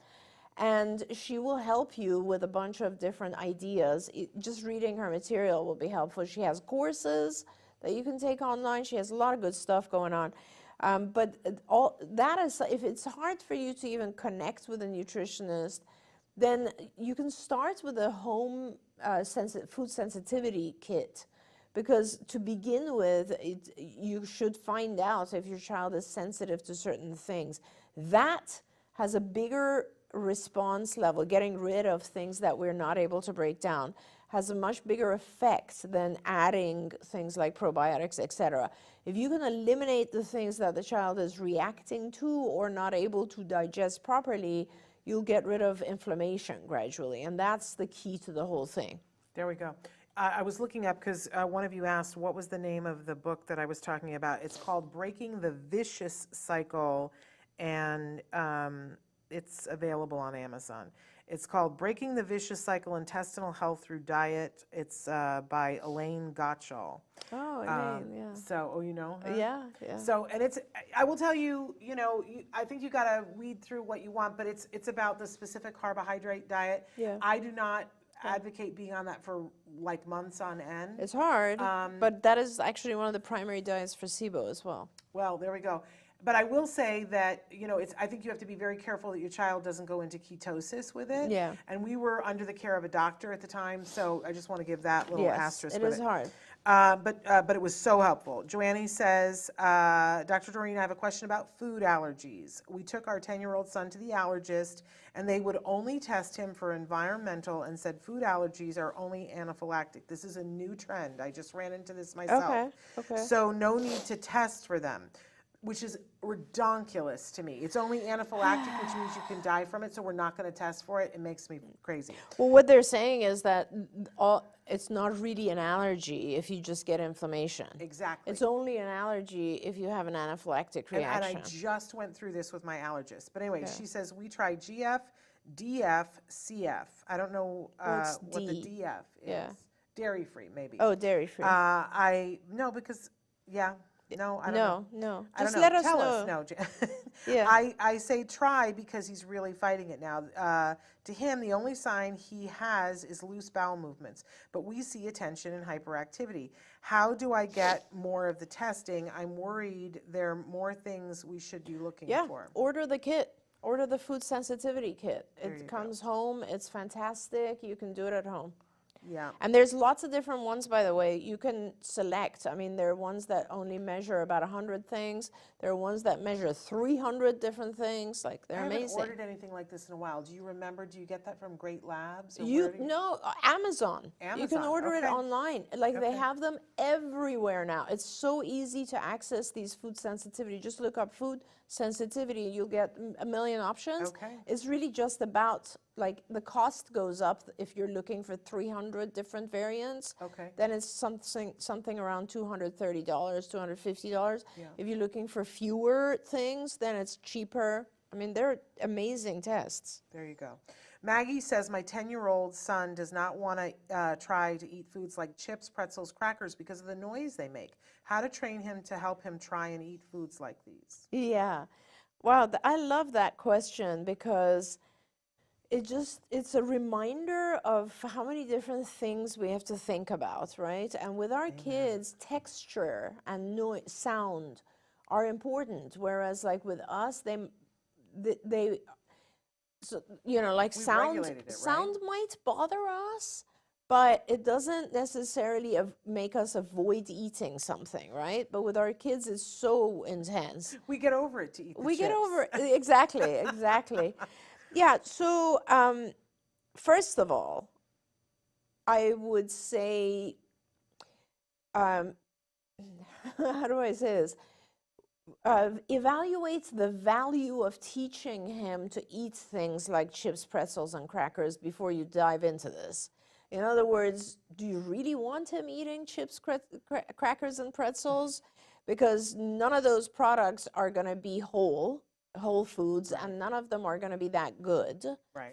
And she will help you with a bunch of different ideas. Just reading her material will be helpful. She has courses that you can take online. She has a lot of good stuff going on. But all that is, if it's hard for you to even connect with a nutritionist, then you can start with a home food sensitivity kit. Because to begin with, you should find out if your child is sensitive to certain things. That has a bigger response level. Getting rid of things that we're not able to break down has a much bigger effect than adding things like probiotics, etc. If you can eliminate the things that the child is reacting to or not able to digest properly, you'll get rid of inflammation gradually, and that's the key to the whole thing. There we go. I was looking up because one of you asked what was the name of the book that I was talking about. It's called Breaking the Vicious Cycle, and it's available on Amazon. It's called Breaking the Vicious Cycle, Intestinal Health Through Diet. It's by Elaine Gottschall. Oh, Elaine, yeah. So, you know her? Yeah, yeah. So, and I will tell you, I think you got to weed through what you want, but it's about the specific carbohydrate diet. Yeah. I do not advocate being on that for like months on end. It's hard, but that is actually one of the primary diets for SIBO as well. Well, there we go. But I will say that, I think you have to be very careful that your child doesn't go into ketosis with it. Yeah. And we were under the care of a doctor at the time, so I just want to give that little asterisk it with is hard. But it was so helpful. Joanne says, Dr. Doreen, I have a question about food allergies. We took our 10-year-old son to the allergist, and they would only test him for environmental and said food allergies are only anaphylactic. This is a new trend. I just ran into this myself. Okay. So no need to test for them, which is redonkulous to me. It's only anaphylactic, which means you can die from it, so we're not going to test for it. It makes me crazy. Well, what they're saying is that it's not really an allergy if you just get inflammation. Exactly. It's only an allergy if you have an anaphylactic reaction. And I just went through this with my allergist. But anyway, she says we tried GF, DF, CF. I don't know what the DF is. Yeah. Dairy-free, maybe. Oh, dairy-free. No, because, no, I don't know. No. I don't Just know. let us Tell know. us. No. Yeah. I say try because he's really fighting it now. To him, the only sign he has is loose bowel movements, but we see attention and hyperactivity. How do I get more of the testing? I'm worried there are more things we should be looking for. Order the kit. Order the food sensitivity kit. There you It go. comes home. It's fantastic. You can do it at home. Yeah. And there's lots of different ones, by the way. You can select. I mean, there are ones that only measure about 100 things. There are ones that measure 300 different things. Like, they're amazing. I haven't ordered anything like this in a while. Do you remember? Do you get that from Great Labs? Or No, Amazon. You can Amazon, order it okay. online. Like, they Okay. have them everywhere now. It's so easy to access these food sensitivity. Just look up food sensitivity. You'll get a million options. Okay. It's really just about, like, the cost goes up if you're looking for 300 different variants. Okay. Then it's something around $230, $250. Yeah. If you're looking for fewer things, then it's cheaper. I mean, they're amazing tests. There you go. Maggie says, my 10-year-old son does not want to try to eat foods like chips, pretzels, crackers because of the noise they make. How to train him to help him try and eat foods like these? Yeah. Wow, I love that question because it's a reminder of how many different things we have to think about, right? And with our kids, texture and sound are important, whereas like with us, so, like sound regulated it, right? sound might bother us, but it doesn't necessarily make us avoid eating something, right? But with our kids, it's so intense. We get over it to eat the We get chips. over it. Exactly. Yeah, so first of all, I would say, how do I say this? Evaluate the value of teaching him to eat things like chips, pretzels, and crackers before you dive into this. In other words, do you really want him eating chips, crackers, and pretzels? because none of those products are going to be whole foods, and none of them are going to be that good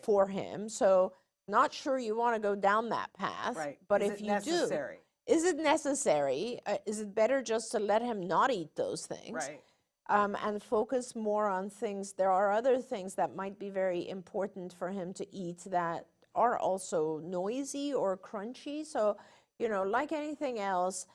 for him. So not sure you want to go down that path. Right. But Is if it you necessary? do, is it necessary? Is it better just to let him not eat those things? Right. And focus more on things. There are other things that might be very important for him to eat that are also noisy or crunchy. So, you know, like anything else,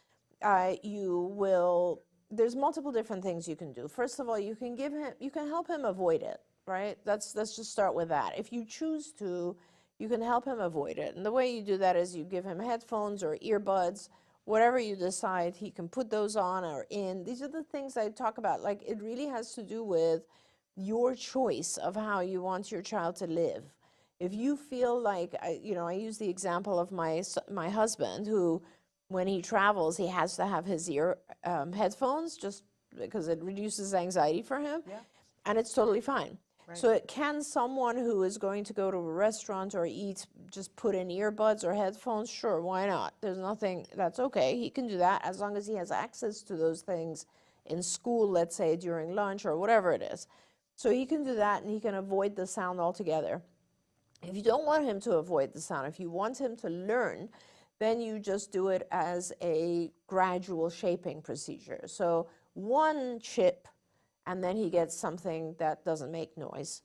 there's multiple different things you can do. First of all, you can help him avoid it, right? Let's just start with that. If you choose to, you can help him avoid it. And the way you do that is you give him headphones or earbuds, whatever you decide, he can put those on or in. These are the things I talk about. Like, it really has to do with your choice of how you want your child to live. If you feel like, I use the example of my husband, who, when he travels, he has to have his headphones just because it reduces anxiety for him. Yeah. And it's totally fine. Right. So can someone who is going to go to a restaurant or eat just put in earbuds or headphones? Sure, why not? There's nothing, that's okay. He can do that as long as he has access to those things in school, let's say during lunch or whatever it is. So he can do that, and he can avoid the sound altogether. If you don't want him to avoid the sound, if you want him to learn, then you just do it as a gradual shaping procedure. So one chip, and then he gets something that doesn't make noise.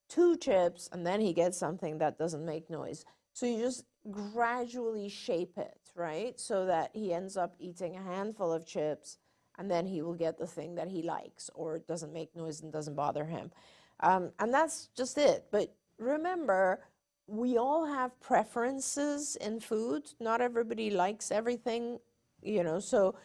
2 chips, and then he gets something that doesn't make noise. So you just gradually shape it, right? So that he ends up eating a handful of chips, and then he will get the thing that he likes or doesn't make noise and doesn't bother him. And that's just it. But remember, we all have preferences in food. Not everybody likes everything, so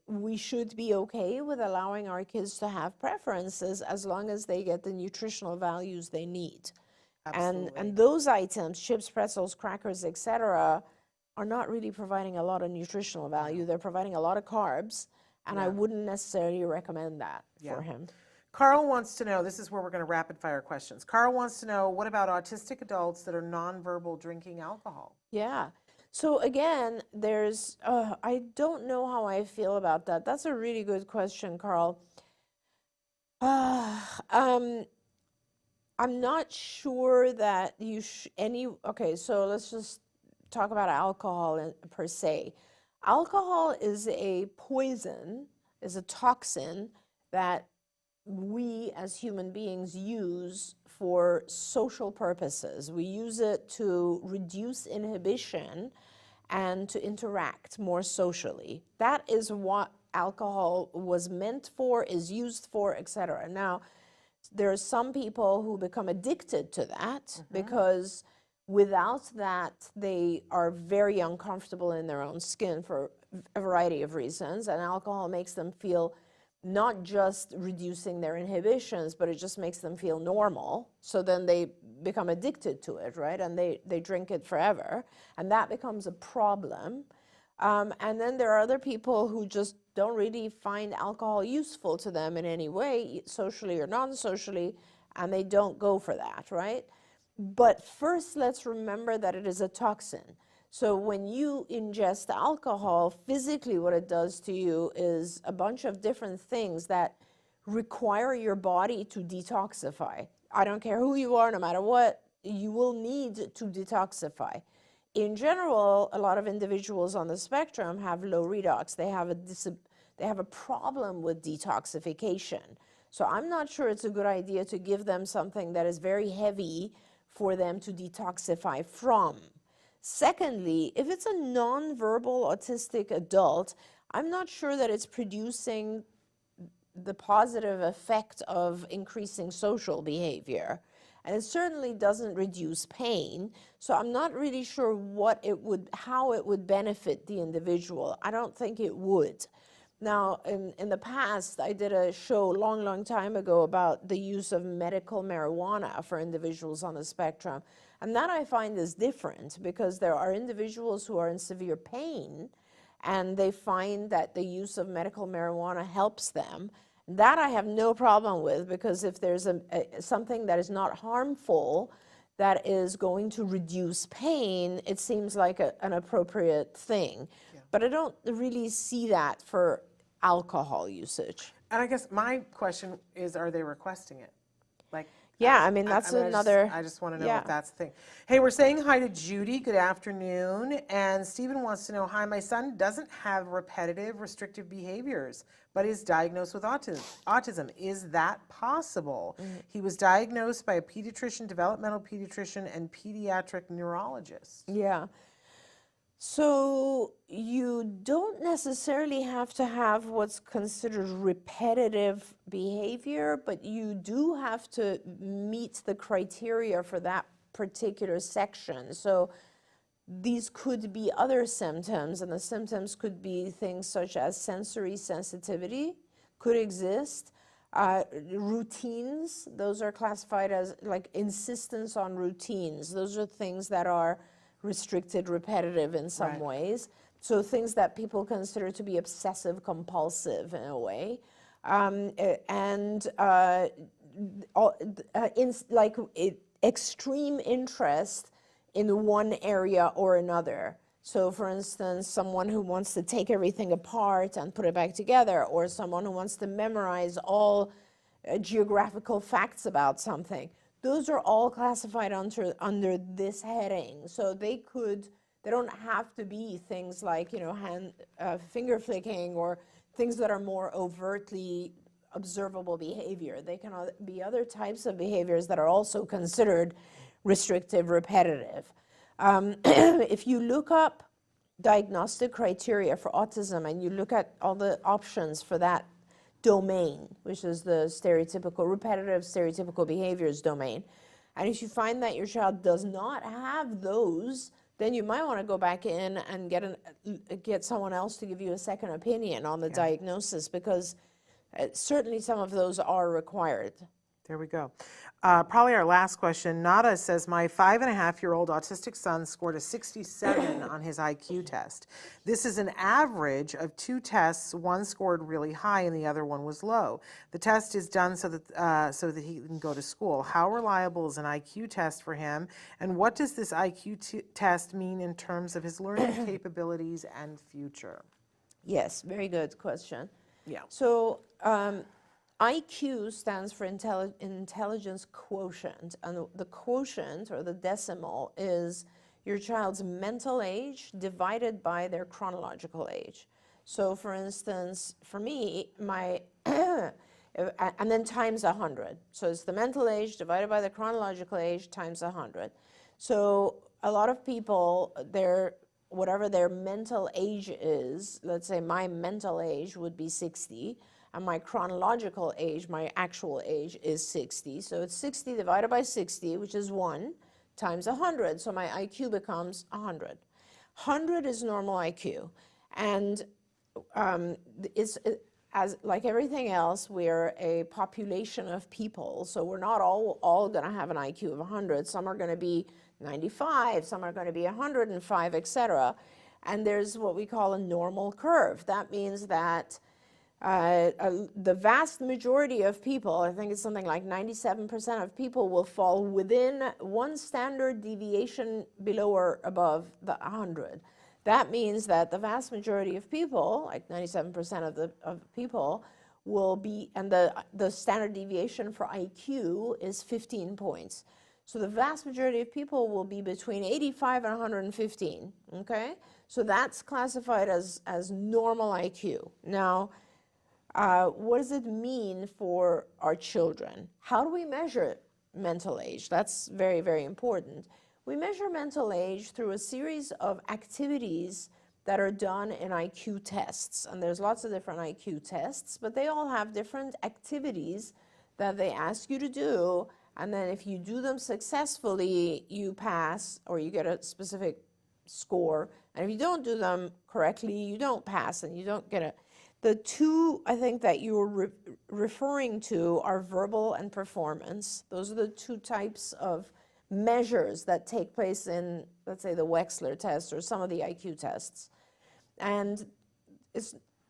we should be okay with allowing our kids to have preferences as long as they get the nutritional values they need. And those items, chips, pretzels, crackers, etc., are not really providing a lot of nutritional value. They're providing a lot of carbs, and I wouldn't necessarily recommend that for him. Carl wants to know, this is where we're going to rapid fire questions. Carl wants to know, what about autistic adults that are nonverbal drinking alcohol? Yeah. So again, I don't know how I feel about that. That's a really good question, Carl. I'm not sure that okay, so let's just talk about alcohol per se. Alcohol is a poison, is a toxin that we as human beings use for social purposes. We use it to reduce inhibition and to interact more socially. That is what alcohol was meant for, is used for, etc. Now, there are some people who become addicted to that because without that, they are very uncomfortable in their own skin for a variety of reasons, and alcohol makes them feel not just reducing their inhibitions, but it just makes them feel normal. So then they become addicted to it, right? And they drink it forever. And that becomes a problem. And then there are other people who just don't really find alcohol useful to them in any way, socially or non-socially, and they don't go for that, right? But first, let's remember that it is a toxin. So when you ingest alcohol, physically what it does to you is a bunch of different things that require your body to detoxify. I don't care who you are, no matter what, you will need to detoxify. In general, a lot of individuals on the spectrum have low redox. They have a problem with detoxification. So I'm not sure it's a good idea to give them something that is very heavy for them to detoxify from. Secondly, if it's a nonverbal autistic adult, I'm not sure that it's producing the positive effect of increasing social behavior. And it certainly doesn't reduce pain. So I'm not really sure how it would benefit the individual. I don't think it would. Now, in the past, I did a show a long, long time ago about the use of medical marijuana for individuals on the spectrum. And that I find is different because there are individuals who are in severe pain and they find that the use of medical marijuana helps them. That I have no problem with, because if there's something that is not harmful, that is going to reduce pain, it seems like an appropriate thing. Yeah. But I don't really see that for alcohol usage. And I guess my question is, are they requesting it? Like, Yeah, I mean, that's another. I just want to know yeah. if that's the thing. Hey, we're saying hi to Judy. Good afternoon. And Stephen wants to know, hi, my son doesn't have repetitive restrictive behaviors, but is diagnosed with autism. Is that possible? He was diagnosed by a pediatrician, developmental pediatrician, and pediatric neurologist. Yeah. So you don't necessarily have to have what's considered repetitive behavior, but you do have to meet the criteria for that particular section. So these could be other symptoms, and the symptoms could be things such as sensory sensitivity could exist. Routines, those are classified as like insistence on routines. Those are things that are restricted, repetitive in some ways. So things that people consider to be obsessive compulsive in a way. Extreme interest in one area or another. So for instance, someone who wants to take everything apart and put it back together, or someone who wants to memorize all geographical facts about something. Those are all classified under this heading. So they don't have to be things like, finger flicking or things that are more overtly observable behavior. They can be other types of behaviors that are also considered restrictive, repetitive. If you look up diagnostic criteria for autism and you look at all the options for that domain, which is the repetitive stereotypical behaviors domain. And if you find that your child does not have those, then you might want to go back in and get someone else to give you a second opinion on the diagnosis, because certainly some of those are required. There we go. Probably our last question. Nada says, my 5.5-year-old autistic son scored a 67 on his IQ test. This is an average of 2 tests. One scored really high and the other one was low. The test is done so that he can go to school. How reliable is an IQ test for him? And what does this IQ test mean in terms of his learning capabilities and future? Yes, very good question. Yeah. So IQ stands for intelligence quotient, and the quotient, or the decimal, is your child's mental age divided by their chronological age. So for instance, for me, and then times 100. So it's the mental age divided by the chronological age times 100. So a lot of people, whatever their mental age is, let's say my mental age would be 60, and my chronological age, my actual age, is 60. So it's 60 divided by 60, which is 1, times 100. So my IQ becomes 100. 100 is normal IQ. And as like everything else, we're a population of people. So we're not all going to have an IQ of 100. Some are going to be 95, some are going to be 105, etc. And there's what we call a normal curve. That means that the vast majority of people, I think it's something like 97% of people, will fall within one standard deviation below or above the 100. That means that the vast majority of people, like 97% of people, will be, and the standard deviation for IQ is 15 points. So the vast majority of people will be between 85 and 115, okay? So that's classified as normal IQ. Now, what does it mean for our children? How do we measure mental age? That's very, very important. We measure mental age through a series of activities that are done in IQ tests. And there's lots of different IQ tests, but they all have different activities that they ask you to do. And then if you do them successfully, you pass, or you get a specific score. And if you don't do them correctly, you don't pass, and you don't get a... The two, I think, that you're referring to are verbal and performance. Those are the two types of measures that take place in, let's say, the Wechsler test or some of the IQ tests. And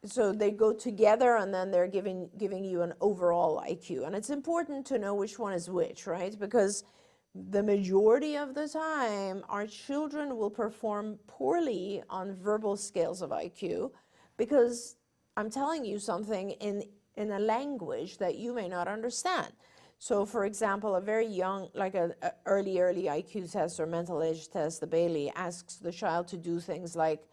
so they go together, and then they're giving you an overall IQ. And it's important to know which one is which, right? Because the majority of the time, our children will perform poorly on verbal scales of IQ, because I'm telling you something in a language that you may not understand. So for example, a very young, like an early IQ test or mental age test, the Bailey asks the child to do things like,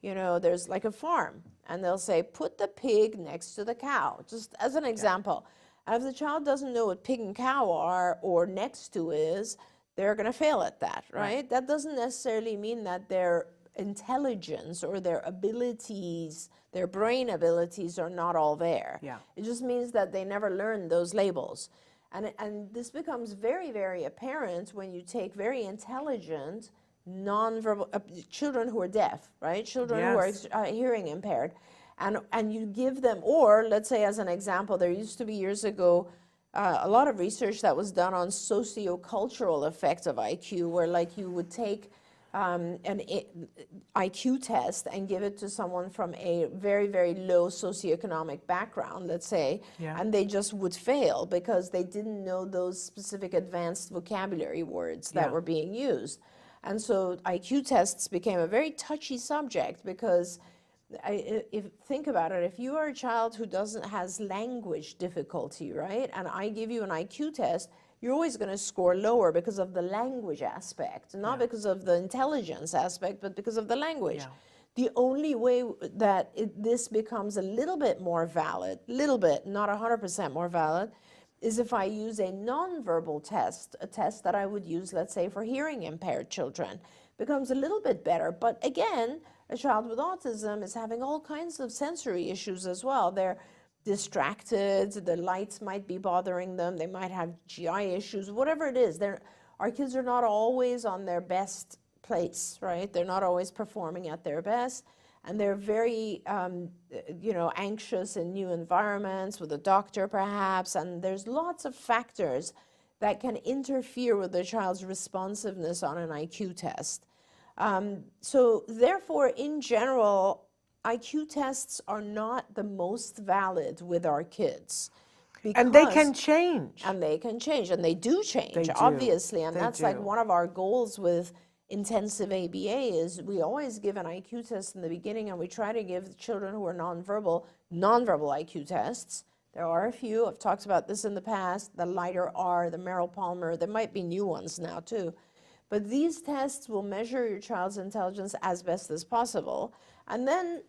you know, there's like a farm, and they'll say, put the pig next to the cow, just as an example. And if the child doesn't know what pig and cow are or next to is, they're going to fail at that, right? That doesn't necessarily mean that their intelligence or their abilities, their brain abilities are not all there. It just means that they never learned those labels. And this becomes very, very apparent when you take very intelligent, nonverbal children who are deaf, right? Children who are hearing impaired. And you give them, or let's say as an example, there used to be years ago a lot of research that was done on sociocultural effects of IQ, where like you would take an IQ test and give it to someone from a very, very low socioeconomic background, let's say, and they just would fail because they didn't know those specific advanced vocabulary words that were being used. And so IQ tests became a very touchy subject because think about it, if you are a child who has language difficulty, right, and I give you an IQ test, you're always going to score lower because of the language aspect, not because of the intelligence aspect, but because of the language. The only way that this becomes a little bit more valid, little bit, not 100% more valid, is if I use a nonverbal test, a test that I would use, let's say, for hearing impaired children. Becomes a little bit better, but again, a child with autism is having all kinds of sensory issues as well. They're distracted, the lights might be bothering them, they might have GI issues, whatever it is. Our kids are not always on their best place, right? They're not always performing at their best, and they're very, anxious in new environments with a doctor perhaps, and there's lots of factors that can interfere with the child's responsiveness on an IQ test. So therefore, in general, IQ tests are not the most valid with our kids. And they can change. And they can change, and they do change, obviously. And that's like one of our goals with intensive ABA is we always give an IQ test in the beginning, and we try to give children who are nonverbal IQ tests. There are a few, I've talked about this in the past, the lighter R, the Merrill Palmer, there might be new ones now too. But these tests will measure your child's intelligence as best as possible. And then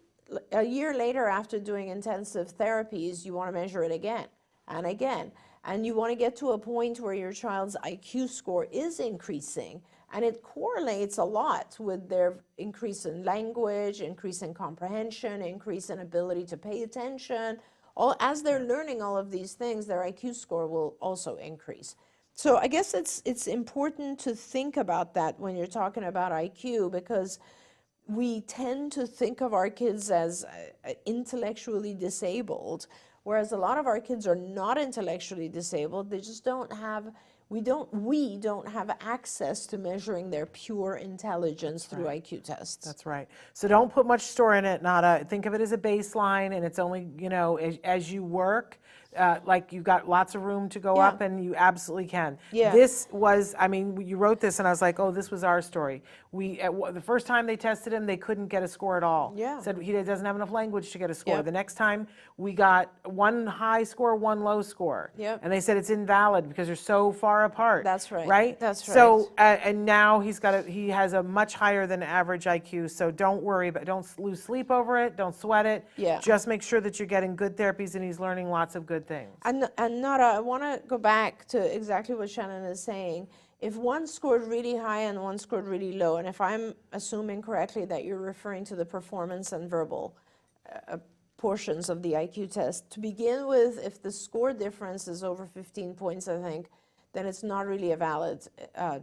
a year later, after doing intensive therapies, you want to measure it again and again. And you want to get to a point where your child's IQ score is increasing. And it correlates a lot with their increase in language, increase in comprehension, increase in ability to pay attention. As they're learning all of these things, their IQ score will also increase. So I guess it's important to think about that when you're talking about IQ, because we tend to think of our kids as intellectually disabled, whereas a lot of our kids are not intellectually disabled. They just don't have, we don't have access to measuring their pure intelligence through IQ tests. That's right. So don't put much store in it, think of it as a baseline, and it's only, as you work, like you've got lots of room to go up, and you absolutely can. This was, you wrote this and I was like, oh, this was our story. The first time they tested him, they couldn't get a score at all. Said he doesn't have enough language to get a score. The next time we got one high score, one low score. And they said it's invalid because they're so far apart. That's right. Right? That's right. So, and now he has a much higher than average IQ, so don't worry, but don't lose sleep over it, don't sweat it. Just make sure that you're getting good therapies and he's learning lots of good things. And Nara, I want to go back to exactly what Shannon is saying. If one scored really high and one scored really low, and if I'm assuming correctly that you're referring to the performance and verbal portions of the IQ test, to begin with, if the score difference is over 15 points, I think, then it's not really a valid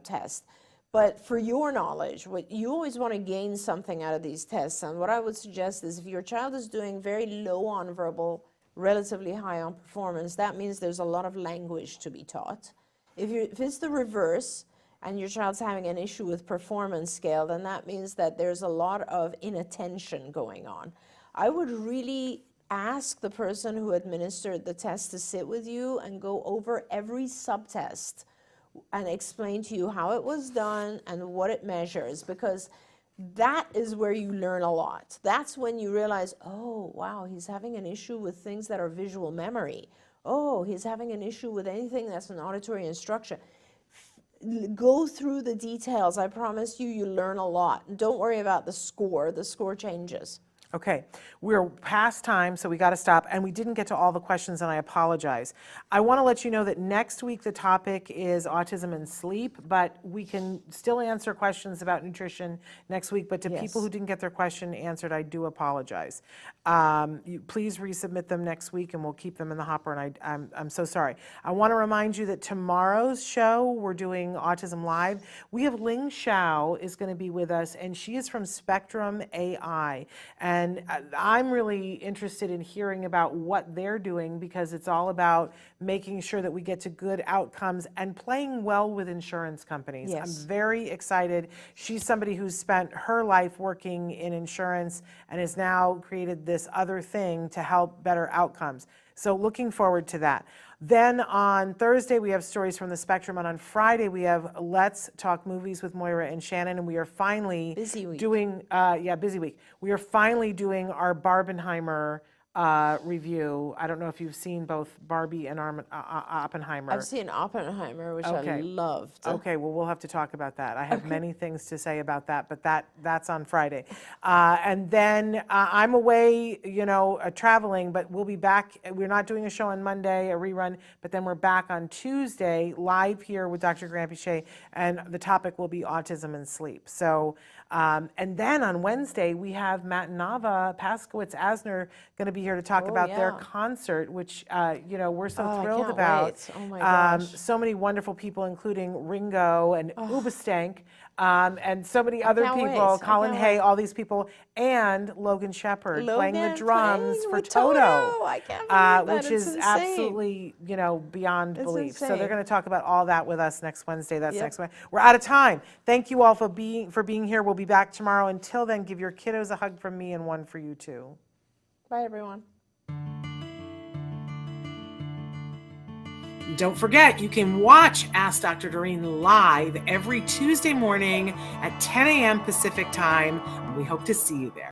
test. But for your knowledge, you always want to gain something out of these tests. And what I would suggest is if your child is doing very low on verbal, relatively high on performance, that means there's a lot of language to be taught. If it's the reverse and your child's having an issue with performance scale, then that means that there's a lot of inattention going on. I would really ask the person who administered the test to sit with you and go over every subtest and explain to you how it was done and what it measures, because that is where you learn a lot. That's when you realize, oh, wow, he's having an issue with things that are visual memory. Oh, he's having an issue with anything that's an auditory instruction. Go through the details. I promise you, you learn a lot. And don't worry about the score. The score changes. Okay, we're past time, so we got to stop, and we didn't get to all the questions, and I apologize. I want to let you know that next week the topic is autism and sleep, but we can still answer questions about nutrition next week, but to people who didn't get their question answered, I do apologize. Please resubmit them next week, and we'll keep them in the hopper, and I'm so sorry. I want to remind you that tomorrow's show, we're doing Autism Live. We have Ling Xiao is going to be with us, and she is from Spectrum AI, and I'm really interested in hearing about what they're doing, because it's all about making sure that we get to good outcomes and playing well with insurance companies. Yes. I'm very excited. She's somebody who's spent her life working in insurance and has now created this other thing to help better outcomes. So looking forward to that. Then on Thursday, we have Stories from the Spectrum, and on Friday, we have Let's Talk Movies with Moira and Shannon, and we are finally doing, busy week. We are finally doing our Barbenheimer review. I don't know if you've seen both Barbie and Oppenheimer. I've seen Oppenheimer, which I loved. Okay, well, we'll have to talk about that. I have many things to say about that, but that's on Friday. And then I'm away, traveling, but we'll be back. We're not doing a show on Monday, a rerun, but then we're back on Tuesday, live here with Dr. Grant Pichet, and the topic will be autism and sleep. So, and then on Wednesday, we have Matt and Nava Paskowitz-Asner going to be here to talk about their concert, which, we're so thrilled about. Wait. Oh my gosh. So many wonderful people, including Ringo and Ubestank, and so many other people, Colin Hay, all these people, and Logan Shepard playing the drums for Toto. I can't believe that. Which It's is insane. absolutely, beyond belief. So they're insane. going to talk about all that with us next Wednesday. That's next Wednesday. We're out of time. Thank you all for being here. We'll be back tomorrow. Until then, give your kiddos a hug from me and one for you too. Bye, everyone. Don't forget, you can watch Ask Dr. Doreen live every Tuesday morning at 10 a.m. Pacific time. We hope to see you there.